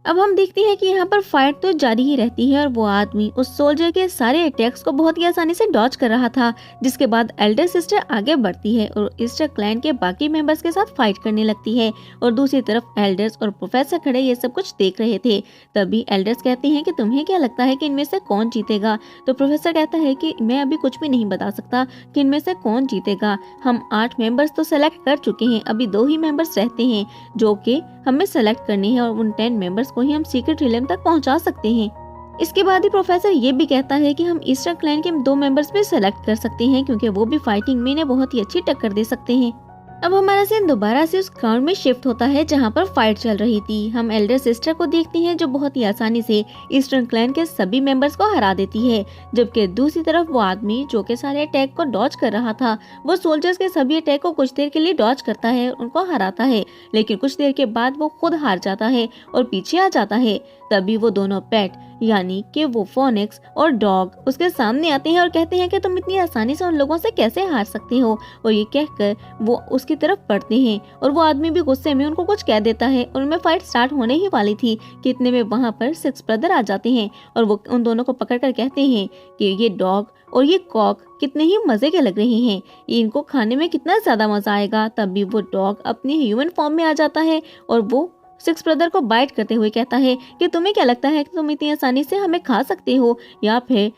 अब हम देखते हैं कि यहाँ पर फाइट तो जारी ही रहती है और वो आदमी उस सोल्जर के सारे अटैक्स को बहुत ही आसानी से डॉज कर रहा था, जिसके बाद एल्डर सिस्टर आगे बढ़ती है और ईस्टर क्लैन के बाकी मेंबर्स के साथ फाइट करने लगती है और दूसरी तरफ एल्डर्स और प्रोफेसर खड़े ये सब कुछ देख रहे थे। तभी एल्डर्स कहते हैं कि तुम्हें क्या लगता है कि इनमें से कौन जीतेगा? तो प्रोफेसर कहता है कि मैं अभी कुछ भी नहीं बता सकता कि इनमें से कौन जीतेगा। हम 8 मेंबर्स तो सेलेक्ट कर चुके हैं, अभी 2 ही मेंबर्स रहते हैं जो कि हमें सेलेक्ट करनी है और उन 10 मेंबर्स को ही हम सीक्रेट रिलेम तक पहुंचा सकते हैं। इसके बाद ही प्रोफेसर ये भी कहता है कि हम ईस्टर क्लैन के 2 मेंबर्स भी सेलेक्ट कर सकते हैं क्योंकि वो भी फाइटिंग में इन्हें बहुत ही अच्छी टक्कर दे सकते हैं। अब हमारा सीन दोबारा से उस ग्राउंड में शिफ्ट होता है जहाँ पर फाइट चल रही थी। हम एल्डर सिस्टर को देखते हैं जो बहुत ही आसानी से ईस्टर्न क्लैन के सभी मेंबर्स को हरा देती है, जबकि दूसरी तरफ वो आदमी जो के सारे अटैक को डॉज कर रहा था वो सोल्जर्स के सभी अटैक को कुछ देर के लिए डॉज करता है, उनको हराता है, लेकिन कुछ देर के बाद वो खुद हार जाता है और पीछे आ जाता है। तभी वो दोनों पेट यानी कि वो फोनिक्स और डॉग उसके सामने आते हैं और कहते हैं कि तुम इतनी आसानी से उन लोगों से कैसे हार सकते हो, और ये कहकर वो उसकी तरफ बढ़ते हैं और वो आदमी भी गुस्से में उनको कुछ कह देता है और उनमें फाइट स्टार्ट होने ही वाली थी कि इतने में वहां पर 6 ब्रदर आ जाते हैं और वो उन दोनों को पकड़कर कहते हैं कि ये डॉग और ये कॉक कितने ही मजे के लग रहे हैं, इनको खाने में कितना ज्यादा मजा आएगा। तभी वो डॉग अपने ह्यूमन फॉर्म में आ जाता है और वो 6 ब्रदर को बाइट करते हुए कहता है कि तुम्हें क्या लगता है कि तुम इतनी आसानी से हमें खा सकते हो या फिर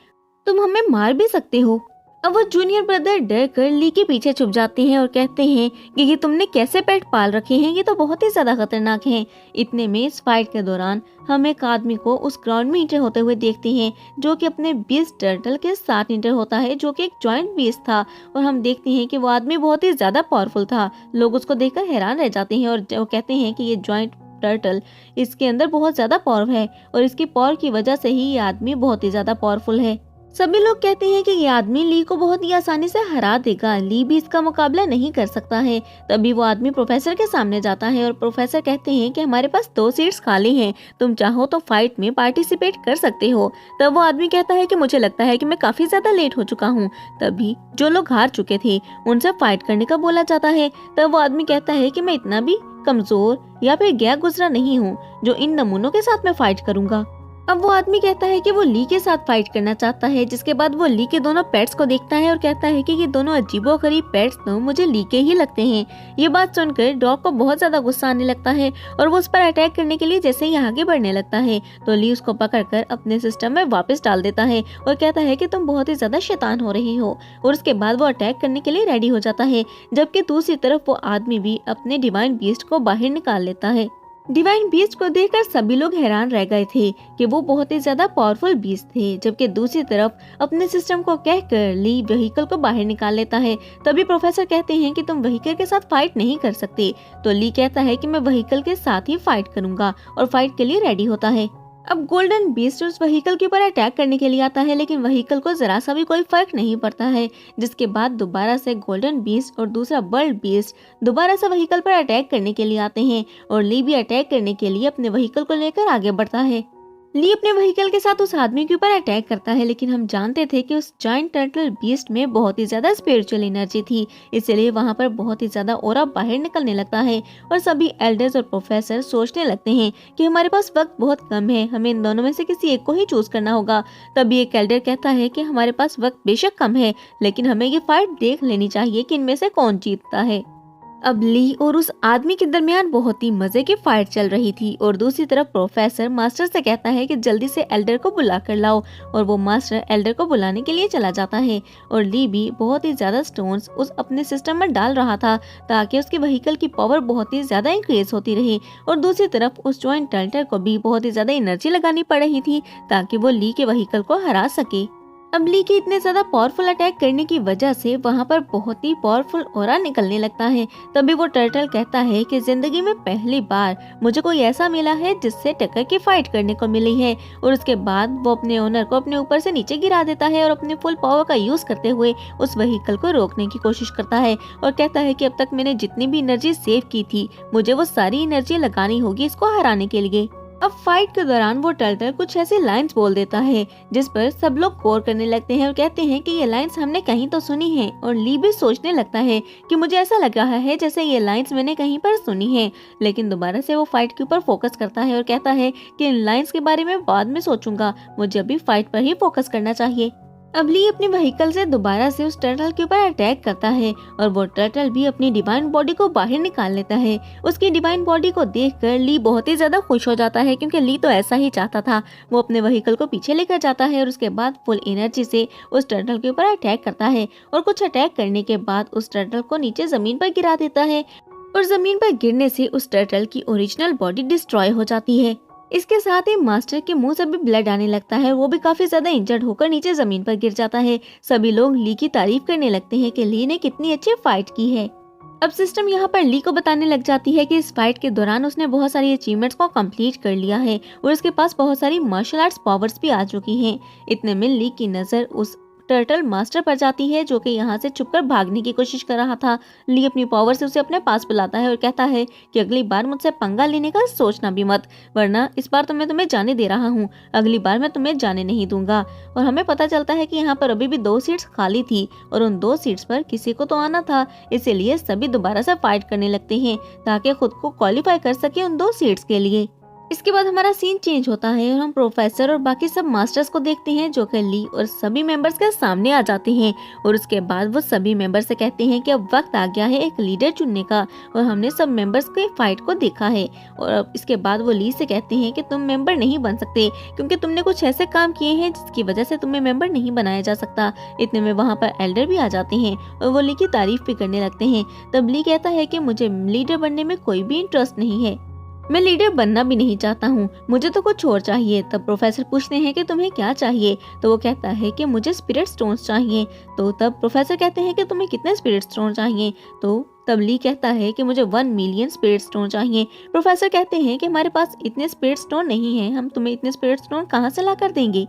तुम हमें मार भी सकते हो। अब वो जूनियर ब्रदर डर कर ली के पीछे छुप जाते हैं और कहते हैं कि ये तुमने कैसे पेट पाल रखे हैं, ये तो बहुत ही ज्यादा खतरनाक हैं। इतने में इस फाइट के दौरान हम एक आदमी को उस ग्राउंड में इंटर होते हुए देखते हैं जो कि अपने बीस्ट टर्टल के साथ इंटर होता है जो कि एक जॉइंट बीस्ट था, और हम देखते हैं कि वो आदमी बहुत ही ज्यादा पावरफुल था। लोग उसको देखकर हैरान रह जाते हैं और वो कहते हैं कि ये जॉइंट टर्टल इसके अंदर बहुत ज्यादा पावर है और इसकी पावर की वजह से ही ये आदमी बहुत ही ज्यादा पावरफुल है। सभी लोग कहते हैं कि ये आदमी ली को बहुत ही आसानी से हरा देगा, ली भी इसका मुकाबला नहीं कर सकता है। तभी वो आदमी प्रोफेसर के सामने जाता है और प्रोफेसर कहते हैं कि हमारे पास 2 सीट्स खाली हैं, तुम चाहो तो फाइट में पार्टिसिपेट कर सकते हो। तब वो आदमी कहता है कि मुझे लगता है कि मैं काफी ज्यादा लेट हो चुका हूँ। तभी जो लोग हार चुके थे उनसे फाइट करने का बोला जाता है। तब वो आदमी कहता है कि मैं इतना भी कमजोर या फिर गया गुजरा नहीं हूँ जो इन नमूनों के साथ मैं फाइट करूंगा। अब वो आदमी कहता है कि वो ली के साथ फाइट करना चाहता है, जिसके बाद वो ली के दोनों पेट्स को देखता है और कहता है कि ये दोनों अजीबोगरीब पेट्स तो मुझे ली के ही लगते हैं। ये बात सुनकर डॉग को बहुत ज्यादा गुस्सा आने लगता है और वो उस पर अटैक करने के लिए जैसे ही आगे बढ़ने लगता है तो ली उसको पकड़कर अपने सिस्टम में वापस डाल देता है और कहता है कि तुम बहुत ही ज्यादा शैतान हो रहे हो, और उसके बाद वो अटैक करने के लिए रेडी हो जाता है। जबकि दूसरी तरफ वो आदमी भी अपने डिवाइन बीस्ट को बाहर निकाल लेता है। डिवाइन बीस्ट को देखकर सभी लोग हैरान रह गए थे कि वो बहुत ही ज्यादा पावरफुल बीस्ट थे। जबकि दूसरी तरफ अपने सिस्टम को कहकर ली व्हीकल को बाहर निकाल लेता है। तभी प्रोफेसर कहते हैं कि तुम व्हीकल के साथ फाइट नहीं कर सकते, तो ली कहता है कि मैं व्हीकल के साथ ही फाइट करूंगा और फाइट के लिए रेडी होता है। अब गोल्डन बीस्ट उस व्हीकल के ऊपर अटैक करने के लिए आता है, लेकिन व्हीकल को जरा सा भी कोई फर्क नहीं पड़ता है। जिसके बाद दोबारा से गोल्डन बीस्ट और दूसरा बर्ड बीस्ट दोबारा से व्हीकल पर अटैक करने के लिए आते हैं और ली भी अटैक करने के लिए अपने व्हीकल को लेकर आगे बढ़ता है। ली अपने व्हीकल के साथ उस आदमी के ऊपर अटैक करता है, लेकिन हम जानते थे कि उस जायंट टर्टल बीस्ट में बहुत ही ज्यादा स्पिरिचुअल एनर्जी थी, इसलिए वहां पर बहुत ही ज्यादा ऑरा बाहर निकलने लगता है और सभी एल्डर्स और प्रोफेसर सोचने लगते हैं कि हमारे पास वक्त बहुत कम है, हमें इन दोनों में से किसी एक को ही चूज करना होगा। तभी एक एल्डर कहता है कि हमारे पास वक्त बेशक कम है, लेकिन हमें ये फाइट देख लेनी चाहिए कि इनमें से कौन जीतता है। अब ली और उस आदमी के दरमियान बहुत ही मजे की फाइट चल रही थी और दूसरी तरफ प्रोफेसर मास्टर से कहता है कि जल्दी से एल्डर को बुला कर लाओ, और वो मास्टर एल्डर को बुलाने के लिए चला जाता है। और ली भी बहुत ही ज्यादा स्टोन्स उस अपने सिस्टम में डाल रहा था ताकि उसकी व्हीकल की पावर बहुत ही ज्यादा इंक्रीज होती रहे, और दूसरी तरफ उस जॉइंट टर्टल को भी बहुत ही ज्यादा एनर्जी लगानी पड़ रही थी ताकि वो ली के व्हीकल को हरा सके। अब ली के इतने ज्यादा पावरफुल अटैक करने की वजह से वहां पर बहुत ही पावरफुल ऑरा निकलने लगता है। तभी वो टर्टल कहता है कि जिंदगी में पहली बार मुझे कोई ऐसा मिला है जिससे टक्कर की फाइट करने को मिली है, और उसके बाद वो अपने ओनर को अपने ऊपर से नीचे गिरा देता है और अपने फुल पावर का यूज करते हुए उस व्हीकल को रोकने की कोशिश करता है और कहता है कि अब तक मैंने जितनी भी एनर्जी सेव की थी मुझे वो सारी एनर्जी लगानी होगी इसको हराने के लिए। अब फाइट के दौरान वो टर्टल कुछ ऐसी लाइंस बोल देता है जिस पर सब लोग गौर करने लगते हैं और कहते हैं कि ये लाइंस हमने कहीं तो सुनी है। और ली भी सोचने लगता है कि मुझे ऐसा लग रहा है जैसे ये लाइंस मैंने कहीं पर सुनी है, लेकिन दोबारा से वो फाइट के ऊपर फोकस करता है और कहता है कि इन लाइंस के बारे में बाद में सोचूंगा, मुझे अभी फाइट पर ही फोकस करना चाहिए। अब ली अपनी व्हीकल से दोबारा से उस टर्टल के ऊपर अटैक करता है और वो टर्टल भी अपनी डिवाइन बॉडी को बाहर निकाल लेता है। उसकी डिवाइन बॉडी को देखकर ली बहुत ही ज्यादा खुश हो जाता है, क्योंकि ली तो ऐसा ही चाहता था। वो अपने व्हीकल को पीछे लेकर जाता है और उसके बाद फुल एनर्जी से उस टर्टल के ऊपर अटैक करता है और कुछ अटैक करने के बाद उस टर्टल को नीचे जमीन पर गिरा देता है और जमीन पर गिरने से उस टर्टल की ओरिजिनल बॉडी डिस्ट्रॉय हो जाती है। इसके साथ ही मास्टर के मुंह से भी ब्लड आने लगता है, वो भी काफी ज्यादा इंजर्ड होकर नीचे जमीन पर गिर जाता है। सभी लोग ली की तारीफ करने लगते हैं कि ली ने कितनी अच्छी फाइट की है। अब सिस्टम यहाँ पर ली को बताने लग जाती है कि इस फाइट के दौरान उसने बहुत सारी अचीवमेंट्स को कंप्लीट कर लिया है और उसके पास बहुत सारी मार्शल आर्ट्स पावर्स भी आ चुकी हैं। इतने में ली की नजर उस टर्टल मास्टर पर जाती है जो कि यहाँ से छुपकर भागने की कोशिश कर रहा था। ली अपनी पावर से उसे अपने पास बुलाता है और कहता है कि अगली बार मुझसे पंगा लेने का सोचना भी मत, वरना इस बार तो मैं तुम्हें जाने दे रहा हूँ, अगली बार मैं तुम्हें जाने नहीं दूंगा। और हमें पता चलता है कि यहाँ पर अभी भी 2 सीट्स खाली थी और उन 2 सीट्स पर किसी को तो आना था, इसीलिए सभी दोबारा से फाइट करने लगते हैं ताकि खुद को क्वालिफाई कर सके उन 2 सीट्स के लिए। इसके बाद हमारा सीन चेंज होता है और हम प्रोफेसर और बाकी सब मास्टर्स को देखते हैं जो कि ली और सभी मेंबर्स के सामने आ जाते हैं। और उसके बाद वो सभी मेंबर्स से कहते हैं कि अब वक्त आ गया है एक लीडर चुनने का, और हमने सब मेंबर्स के फाइट को देखा है। और अब इसके बाद वो ली से कहते हैं कि तुम मेंबर नहीं बन सकते क्योंकि तुमने कुछ ऐसे काम किए हैं जिसकी वजह से तुम्हें मेंबर नहीं बनाया जा सकता। इतने में वहाँ पर एल्डर भी आ जाते हैं और वो ली की तारीफ भी करने लगते हैं। तब ली कहता है कि मुझे लीडर बनने में कोई भी इंटरेस्ट नहीं है, मैं लीडर बनना भी नहीं चाहता हूँ, मुझे तो कुछ और चाहिए। तब प्रोफेसर पूछते हैं कि तुम्हें क्या चाहिए, तो वो कहता है कि मुझे स्पिरिट स्टोन्स चाहिए। तो तब प्रोफेसर कहते हैं कि तुम्हें कितने स्पिरिट स्टोन चाहिए, तो तब ली कहता है कि मुझे 1 मिलियन स्पिरिट स्टोन चाहिए। प्रोफेसर कहते हैं कि हमारे पास इतने स्पिरिट स्टोन नहीं है, हम तुम्हें इतने स्पिरिट स्टोन कहाँ से ला कर देंगे।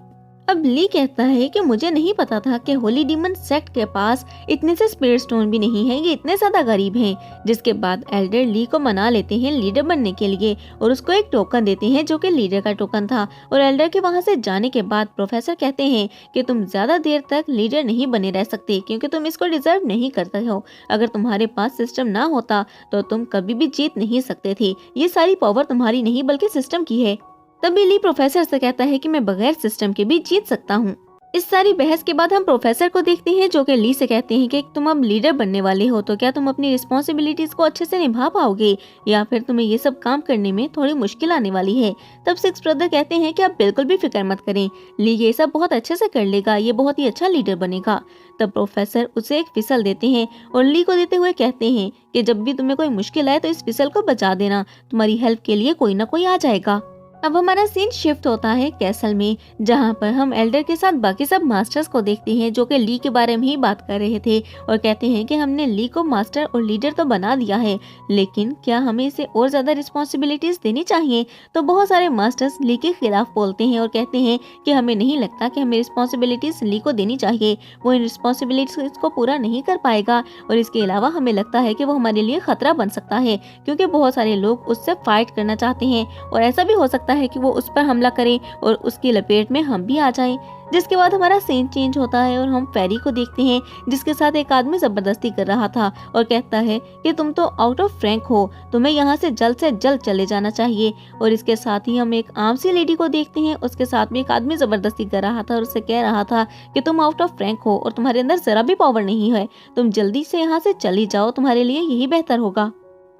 अब ली कहता है कि मुझे नहीं पता था कि होली डीमन सेक्ट के पास इतने से स्पिरिट स्टोन भी नहीं है, ये इतने ज्यादा गरीब हैं। जिसके बाद एल्डर ली को मना लेते हैं लीडर बनने के लिए और उसको एक टोकन देते हैं जो कि लीडर का टोकन था। और एल्डर के वहां से जाने के बाद प्रोफेसर कहते हैं कि तुम ज्यादा देर तक लीडर नहीं बने रह सकते क्योंकि तुम इसको डिजर्व नहीं करते हो। अगर तुम्हारे पास सिस्टम ना होता तो तुम कभी भी जीत नहीं सकते थे, ये सारी पावर तुम्हारी नहीं बल्कि सिस्टम की है। तभी ली प्रोफेसर से कहता है कि मैं बगैर सिस्टम के भी जीत सकता हूँ। इस सारी बहस के बाद हम प्रोफेसर को देखते हैं जो कि ली से कहते हैं कि तुम अब लीडर बनने वाले हो तो क्या तुम अपनी रिस्पॉन्सिबिलिटीज को अच्छे से निभा पाओगे या फिर तुम्हें ये सब काम करने में थोड़ी मुश्किल आने वाली है। तब 6 ब्रदर कहते हैं कि आप बिल्कुल भी फिक्र मत करें, ली ये सब बहुत अच्छे से कर लेगा, ये बहुत ही अच्छा लीडर बनेगा। तब प्रोफेसर उसे एक फिसल देते हैं और ली को देते हुए कहते हैं कि जब भी तुम्हें कोई मुश्किल आए तो इस फिसल को बचा देना, तुम्हारी हेल्प के लिए कोई ना कोई आ जाएगा। अब हमारा सीन शिफ्ट होता है कैसल में, जहाँ पर हम एल्डर के साथ बाकी सब मास्टर्स को देखते हैं जो कि ली के बारे में ही बात कर रहे थे और कहते हैं कि हमने ली को मास्टर और लीडर तो बना दिया है, लेकिन क्या हमें इसे और ज्यादा रिस्पॉन्सिबिलिटीज देनी चाहिए। तो बहुत सारे मास्टर्स ली के खिलाफ बोलते हैं और कहते हैं कि हमें नहीं लगता कि हमें रिस्पॉन्सिबिलिटीज ली को देनी चाहिए, वो इन रिस्पॉन्सिबिलिटीज को पूरा नहीं कर पाएगा और इसके अलावा हमें लगता है कि वो हमारे लिए खतरा बन सकता है क्योंकि बहुत सारे लोग उससे फाइट करना चाहते हैं और ऐसा भी हो सकता है कि वो उस पर हमला करे और उसकी लपेट में हम भी आ जाएं। जिसके बाद हमारा सीन चेंज होता है और हम फेरी को देखते हैं जिसके साथ एक आदमी जबरदस्ती कर रहा था और कहता है कि तुम तो आउट ऑफ रैंक हो, तुम्हें यहाँ से जल्द चले जाना चाहिए। और इसके साथ ही हम एक आम सी लेडी को देखते हैं, उसके साथ में एक आदमी जबरदस्ती कर रहा था और उससे कह रहा था कि तुम आउट ऑफ रैंक हो और तुम्हारे अंदर जरा भी पावर नहीं है, तुम जल्दी से यहाँ से चली जाओ, तुम्हारे लिए यही बेहतर होगा।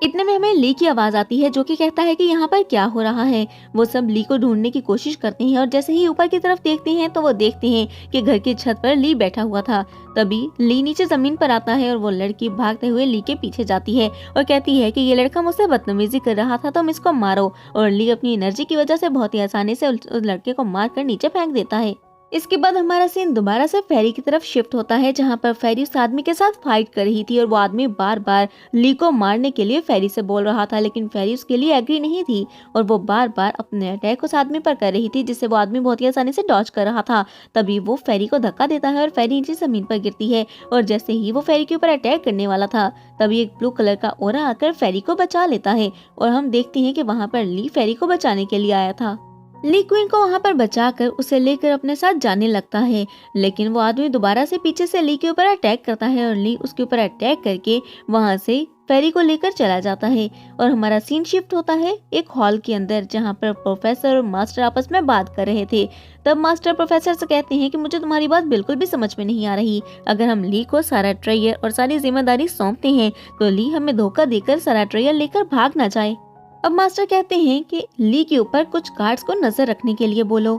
इतने में हमें ली की आवाज आती है जो कि कहता है कि यहाँ पर क्या हो रहा है। वो सब ली को ढूंढने की कोशिश करते हैं और जैसे ही ऊपर की तरफ देखते हैं तो वो देखते हैं कि घर की छत पर ली बैठा हुआ था। तभी ली नीचे जमीन पर आता है और वो लड़की भागते हुए ली के पीछे जाती है और कहती है कि ये लड़का मुझसे बदतमीजी कर रहा था, तुम इसको मारो। और ली अपनी एनर्जी की वजह से बहुत ही आसानी से उस लड़के को मार कर नीचे फेंक देता है। इसके बाद हमारा सीन दोबारा से फेरी की तरफ शिफ्ट होता है, जहाँ पर फेरी उस आदमी के साथ फाइट कर रही थी और वो आदमी बार बार ली को मारने के लिए फेरी से बोल रहा था, लेकिन फेरी उसके लिए एग्री नहीं थी और वो बार बार अपने अटैक उस आदमी पर कर रही थी, जिससे वो आदमी बहुत ही आसानी से डॉज कर रहा था। तभी वो फेरी को धक्का देता है और फेरी नीचे जमीन पर गिरती है और जैसे ही वो फेरी के ऊपर अटैक करने वाला था तभी एक ब्लू कलर का ओरा आकर फेरी को बचा लेता है और हम देखते हैं कि वहाँ पर ली फेरी को बचाने के लिए आया था। ली क्वीन को वहां पर बचाकर उसे लेकर अपने साथ जाने लगता है, लेकिन वो आदमी दोबारा से पीछे से ली के ऊपर अटैक करता है और ली उसके ऊपर अटैक करके वहां से फेरी को लेकर चला जाता है। और हमारा सीन शिफ्ट होता है एक हॉल के अंदर, जहां पर प्रोफेसर और मास्टर आपस में बात कर रहे थे। तब मास्टर प्रोफेसर से कहते हैं कि मुझे तुम्हारी बात बिल्कुल भी समझ में नहीं आ रही। अगर हम ली को सारा ट्रेयर और सारी जिम्मेदारी सौंपते हैं तो ली हमें धोखा देकर सारा ट्रेयर लेकर भाग ना जाए। अब मास्टर कहते हैं कि ली के ऊपर कुछ गार्ड्स को नजर रखने के लिए बोलो।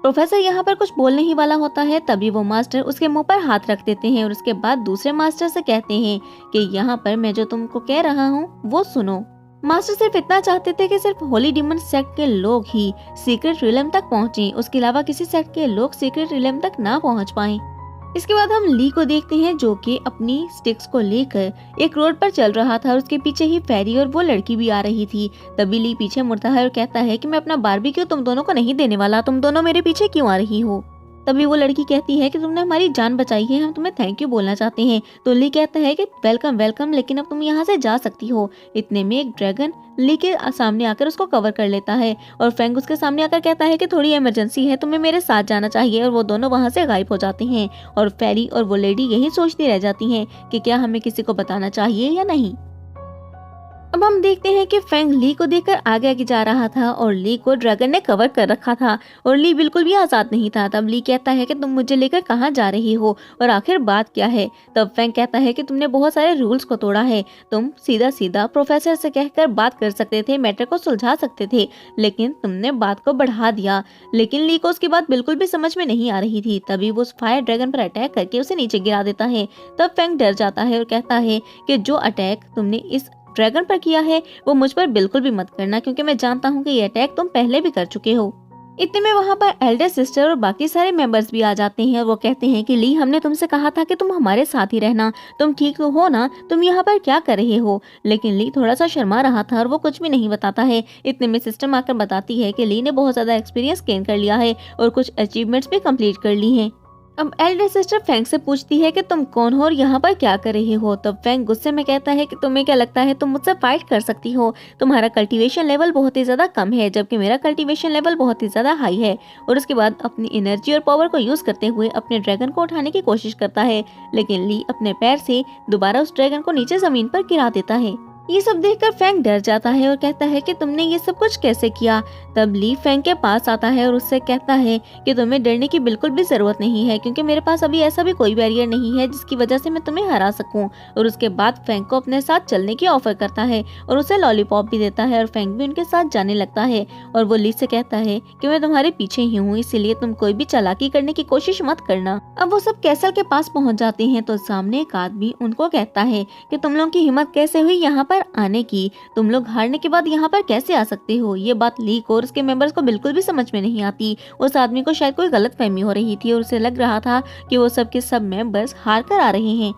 प्रोफेसर यहाँ पर कुछ बोलने ही वाला होता है, तभी वो मास्टर उसके मुंह पर हाथ रख देते हैं और उसके बाद दूसरे मास्टर से कहते हैं कि यहाँ पर मैं जो तुमको कह रहा हूँ वो सुनो। मास्टर सिर्फ इतना चाहते थे कि सिर्फ होली डिमन सेक्ट के लोग ही सीक्रेट रिलम तक पहुँचे, उसके अलावा किसी सेक्ट के लोग सीक्रेट रिलम तक ना पहुँच पाए। इसके बाद हम ली को देखते हैं जो कि अपनी स्टिक्स को लेकर एक रोड पर चल रहा था और उसके पीछे ही फेरी और वो लड़की भी आ रही थी। तभी ली पीछे मुड़ता है और कहता है कि मैं अपना बारबेक्यू तुम दोनों को नहीं देने वाला, तुम दोनों मेरे पीछे क्यों आ रही हो। तभी वो लड़की कहती है कि तुमने हमारी जान बचाई है, हम तुम्हें थैंक यू बोलना चाहते हैं। तो ली कहता है कि वेलकम वेलकम, लेकिन अब तुम यहाँ से जा सकती हो। इतने में एक ड्रैगन ली के सामने आकर उसको कवर कर लेता है और फैंग उसके सामने आकर कहता है कि थोड़ी इमरजेंसी है, तुम्हें मेरे साथ जाना चाहिए। और वो दोनों वहाँ से गायब हो जाते हैं और फेरी और वो लेडी यही सोचती रह जाती हैं कि क्या हमें किसी को बताना चाहिए या नहीं। अब हम देखते हैं कि फैंग ली को देखकर आगे आगे जा रहा था और ली को ड्रैगन ने कवर कर रखा था और ली बिल्कुल भी आजाद नहीं था। तब ली कहता है कि तुम मुझे लेकर कहाँ जा रही हो और आखिर बात क्या है। तब फैंग कहता है कि तुमने बहुत सारे रूल्स को तोड़ा है, तुम सीधा सीधा प्रोफेसर से कहकर बात कर सकते थे, मैटर को सुलझा सकते थे, लेकिन तुमने बात को बढ़ा दिया। लेकिन ली को उसकी बात बिल्कुल भी समझ में नहीं आ रही थी। तभी वो उस फायर ड्रैगन पर अटैक करके उसे नीचे गिरा देता है। तब फैंग डर जाता है और कहता है कि जो अटैक तुमने इस ड्रैगन पर किया है वो मुझ पर बिल्कुल भी मत करना, क्योंकि मैं जानता हूँ कि ये अटैक तुम पहले भी कर चुके हो। इतने में वहाँ पर एल्डर सिस्टर और बाकी सारे मेंबर्स भी आ जाते हैं और वो कहते हैं कि ली हमने तुमसे कहा था कि तुम हमारे साथ ही रहना, तुम ठीक तो हो ना, तुम यहाँ पर क्या कर रहे हो। लेकिन ली थोड़ा सा शर्मा रहा था और वो कुछ भी नहीं बताता है। इतने में सिस्टम आकर बताती है कि ली ने बहुत ज्यादा एक्सपीरियंस गेन कर लिया है और कुछ अचीवमेंट्स भी कंप्लीट कर ली हैं। अब एल्डर सिस्टर फैंग से पूछती है कि तुम कौन हो और यहाँ पर क्या कर रहे हो। तब फैंग गुस्से में कहता है कि तुम्हें क्या लगता है तुम मुझसे फाइट कर सकती हो, तुम्हारा कल्टीवेशन लेवल बहुत ही ज्यादा कम है जबकि मेरा कल्टीवेशन लेवल बहुत ही ज्यादा हाई है। और उसके बाद अपनी एनर्जी और पावर को यूज करते हुए अपने ड्रैगन को उठाने की कोशिश करता है, लेकिन ली अपने पैर से दोबारा उस ड्रैगन को नीचे जमीन पर गिरा देता है। ये सब देखकर फैंग डर जाता है और कहता है कि तुमने ये सब कुछ कैसे किया। तब ली फैंग के पास आता है और उससे कहता है कि तुम्हें डरने की बिल्कुल भी जरूरत नहीं है, क्योंकि मेरे पास अभी ऐसा भी कोई बैरियर नहीं है जिसकी वजह से मैं तुम्हें हरा सकूं। और उसके बाद फैंग को अपने साथ चलने की ऑफर करता है और उसे लॉलीपॉप भी देता है और फैंग भी उनके साथ जाने लगता है। और वो ली से कहता है कि मैं तुम्हारे पीछे ही हूँ, इसीलिए तुम कोई भी चालाकी करने की कोशिश मत करना। अब वो सब कैसल के पास पहुँच जाते हैं तो सामने एक आदमी उनको कहता है कि तुम लोगों की हिम्मत कैसे हुई यहाँ पर आने की, तुम लोग हारने के बाद यहाँ पर कैसे आ सकते हो। ये बात ली को और उसके मेंबर्स को बिल्कुल भी समझ में नहीं आती। उस आदमी को शायद कोई गलत फहमी हो रही थी और उसे लग रहा था कि वो सब के सब मेंबर्स हार कर आ रहे हैं।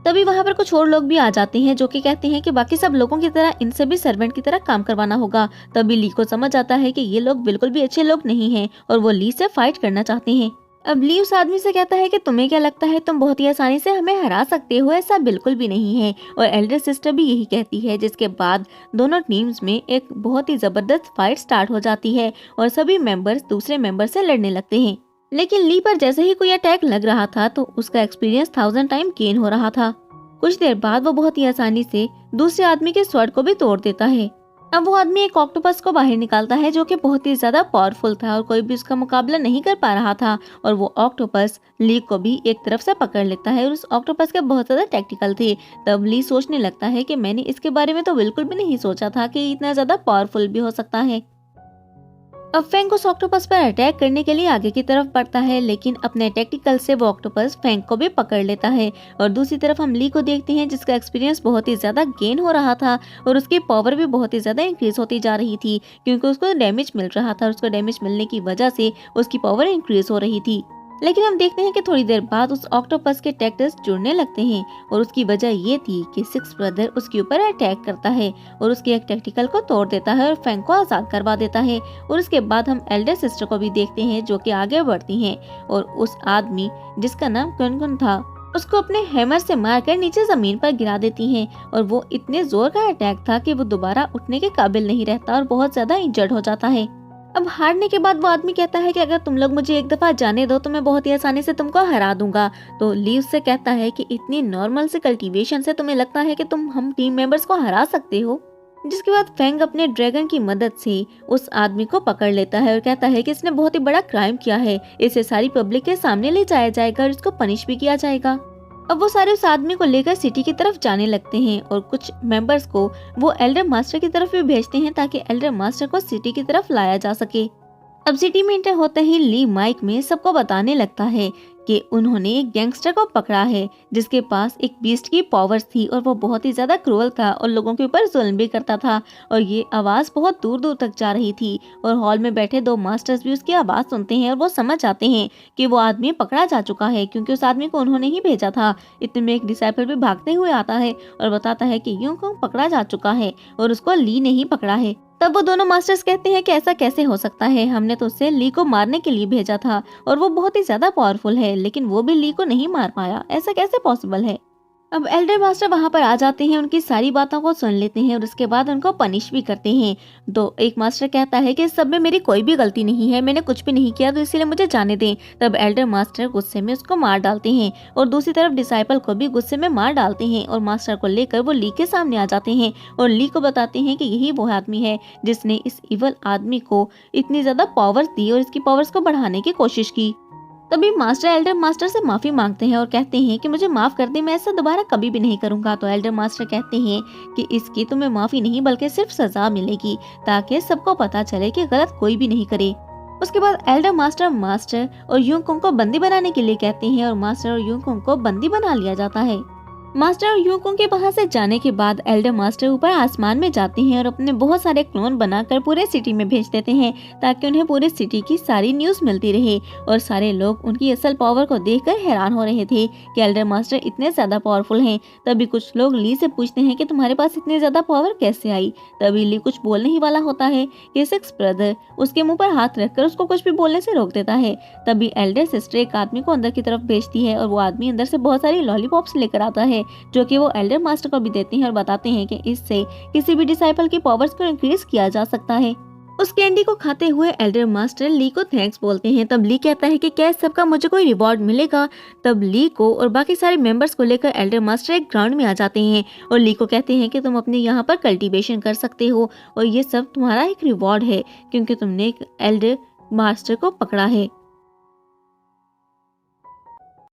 तभी वहाँ पर कुछ और लोग भी आ जाते हैं जो कि कहते हैं कि बाकी सब लोगों की तरह इनसे भी सर्वेंट की तरह काम करवाना होगा। तभी ली को समझ आता है कि ये लोग बिल्कुल भी अच्छे लोग नहीं हैं और वो ली से फाइट करना चाहते हैं। अब ली उस आदमी से कहता है कि तुम्हें क्या लगता है तुम बहुत ही आसानी से हमें हरा सकते हो, ऐसा बिल्कुल भी नहीं है। और एल्डर सिस्टर भी यही कहती है, जिसके बाद दोनों टीम्स में एक बहुत ही जबरदस्त फाइट स्टार्ट हो जाती है और सभी मेंबर्स दूसरे मेंबर से लड़ने लगते हैं। लेकिन ली पर जैसे ही कोई अटैक लग रहा था तो उसका एक्सपीरियंस 1000 टाइम गेन हो रहा था। कुछ देर बाद वो बहुत ही आसानी से दूसरे आदमी के स्वॉर्ड को भी तोड़ देता है। अब वो आदमी एक ऑक्टोपस को बाहर निकालता है जो कि बहुत ही ज्यादा पावरफुल था और कोई भी उसका मुकाबला नहीं कर पा रहा था। और वो ऑक्टोपस ली को भी एक तरफ से पकड़ लेता है और उस ऑक्टोपस के बहुत ज्यादा टैक्टिकल थे। तब ली सोचने लगता है कि मैंने इसके बारे में तो बिल्कुल भी नहीं सोचा था कि इतना ज्यादा पावरफुल भी हो सकता है। अब फैंग उस ऑक्टोपस पर अटैक करने के लिए आगे की तरफ बढ़ता है, लेकिन अपने टैक्टिकल से वो ऑक्टोपस फैंग को भी पकड़ लेता है। और दूसरी तरफ हम ली को देखते हैं जिसका एक्सपीरियंस बहुत ही ज्यादा गेन हो रहा था और उसकी पावर भी बहुत ही ज्यादा इंक्रीज होती जा रही थी, क्योंकि उसको डैमेज मिल रहा था और उसको डैमेज मिलने की वजह से उसकी पावर इंक्रीज हो रही थी। लेकिन हम देखते हैं कि थोड़ी देर बाद उस ऑक्टोपस के टैक्टस जुड़ने लगते हैं और उसकी वजह ये थी कि सिक्स ब्रदर उसके ऊपर अटैक करता है और उसके एक टेक्टिकल को तोड़ देता है और फैंग को आजाद करवा देता है। और उसके बाद हम एल्डर सिस्टर को भी देखते हैं जो कि आगे बढ़ती हैं और उस आदमी जिसका नाम कुन था उसको अपने हैमर से मारकर नीचे जमीन पर गिरा देती हैं और वो इतने जोर का अटैक था कि वो दोबारा उठने के काबिल नहीं रहता और बहुत ज्यादा इंजर्ड हो जाता है। अब हारने के बाद वो आदमी कहता है कि अगर तुम लोग मुझे एक दफा जाने दो तो मैं बहुत ही आसानी से तुमको हरा दूंगा। तो ली उससे कहता है कि इतनी नॉर्मल से कल्टीवेशन से तुम्हें लगता है कि तुम हम टीम मेंबर्स को हरा सकते हो। जिसके बाद फैंग अपने ड्रैगन की मदद से उस आदमी को पकड़ लेता है और कहता है कि इसने बहुत ही बड़ा क्राइम किया है, इसे सारी पब्लिक के सामने ले जाया जाएगा और इसको पनिश भी किया जाएगा। अब वो सारे उस आदमी को लेकर सिटी की तरफ जाने लगते हैं और कुछ मेंबर्स को वो एल्डर मास्टर की तरफ भी भेजते हैं ताकि एल्डर मास्टर को सिटी की तरफ लाया जा सके। अब सिटी में एंटर होते ही ली माइक में सबको बताने लगता है कि उन्होंने एक गैंगस्टर को पकड़ा है जिसके पास एक बीस्ट की पावर्स थी और वो बहुत ही ज्यादा क्रूअल था और लोगों के ऊपर जुल्म भी करता था। और ये आवाज बहुत दूर दूर तक जा रही थी और हॉल में बैठे दो मास्टर्स भी उसकी आवाज सुनते हैं और वो समझ जाते हैं कि वो आदमी पकड़ा जा चुका है क्योंकि उस आदमी को उन्होंने ही भेजा था। इतने में एक डिसाइपल भी भागते हुए आता है और बताता है कि यूं पकड़ा जा चुका है और उसको ली ने ही पकड़ा है। तब वो दोनों मास्टर्स कहते हैं कि ऐसा कैसे हो सकता है, हमने तो उसे ली को मारने के लिए भेजा था और वो बहुत ही ज्यादा पावरफुल है लेकिन वो भी ली को नहीं मार पाया, ऐसा कैसे पॉसिबल है। अब एल्डर मास्टर वहां पर आ जाते हैं, उनकी सारी बातों को सुन लेते हैं और उसके बाद उनको पनिश भी करते हैं। तो एक मास्टर कहता है कि इस सब में मेरी कोई भी गलती नहीं है, मैंने कुछ भी नहीं किया तो इसलिए मुझे जाने दें। तब एल्डर मास्टर गुस्से में उसको मार डालते हैं और दूसरी तरफ डिसाइपल को भी गुस्से में मार डालते हैं और मास्टर को लेकर वो ली के सामने आ जाते हैं और ली को बताते हैं कि यही वो आदमी है जिसने इस इवल आदमी को इतनी ज्यादा पावर्स दी और इसकी पावर्स को बढ़ाने की कोशिश की। तभी मास्टर एल्डर मास्टर से माफी मांगते हैं और कहते हैं कि मुझे माफ कर दे, मैं ऐसा दोबारा कभी भी नहीं करूंगा। तो एल्डर मास्टर कहते हैं कि इसकी तुम्हें माफी नहीं बल्कि सिर्फ सजा मिलेगी ताकि सबको पता चले कि गलत कोई भी नहीं करे। उसके बाद एल्डर मास्टर और यूंग को बंदी बनाने के लिए कहते हैं और मास्टर और यूंग को बंदी बना लिया जाता है। मास्टर और यूंग के वहां से जाने के बाद एल्डर मास्टर ऊपर आसमान में जाते हैं और अपने बहुत सारे क्लोन बनाकर पूरे सिटी में भेज देते हैं ताकि उन्हें पूरे सिटी की सारी न्यूज मिलती रहे। और सारे लोग उनकी असल पावर को देखकर हैरान हो रहे थे कि एल्डर मास्टर इतने ज्यादा पावरफुल हैं। तभी कुछ लोग ली से पूछते हैं कि तुम्हारे पास इतनी ज्यादा पावर कैसे आई। तभी ली कुछ बोलने ही वाला होता है कि सिक्स ब्रदर उसके मुंह पर हाथ रखकर उसको कुछ भी बोलने से रोक देता है। तभी एल्डर सिस्टर एक आदमी को अंदर की तरफ भेजती है और वो आदमी अंदर से बहुत सारी लॉलीपॉप्स लेकर आता है जो कि वो एल्डर मास्टर को भी देते हैं और बताते हैं कि इससे किसी भी डिसाइपल की पावर्स को इंक्रीज किया जा सकता है। उस कैंडी को खाते हुए एल्डर मास्टर ली को थैंक्स बोलते हैं। तब ली कहता है कि क्या इस सबका मुझे कोई रिवॉर्ड मिलेगा। तब ली को और बाकी सारे मेंबर्स को लेकर एल्डर मास्टर एक ग्राउंड में आ जाते हैं और ली को कहते हैं कि तुम अपने यहाँ पर कल्टीवेशन कर सकते हो और ये सब तुम्हारा एक रिवॉर्ड है क्योंकि तुमने एक एल्डर मास्टर को पकड़ा है।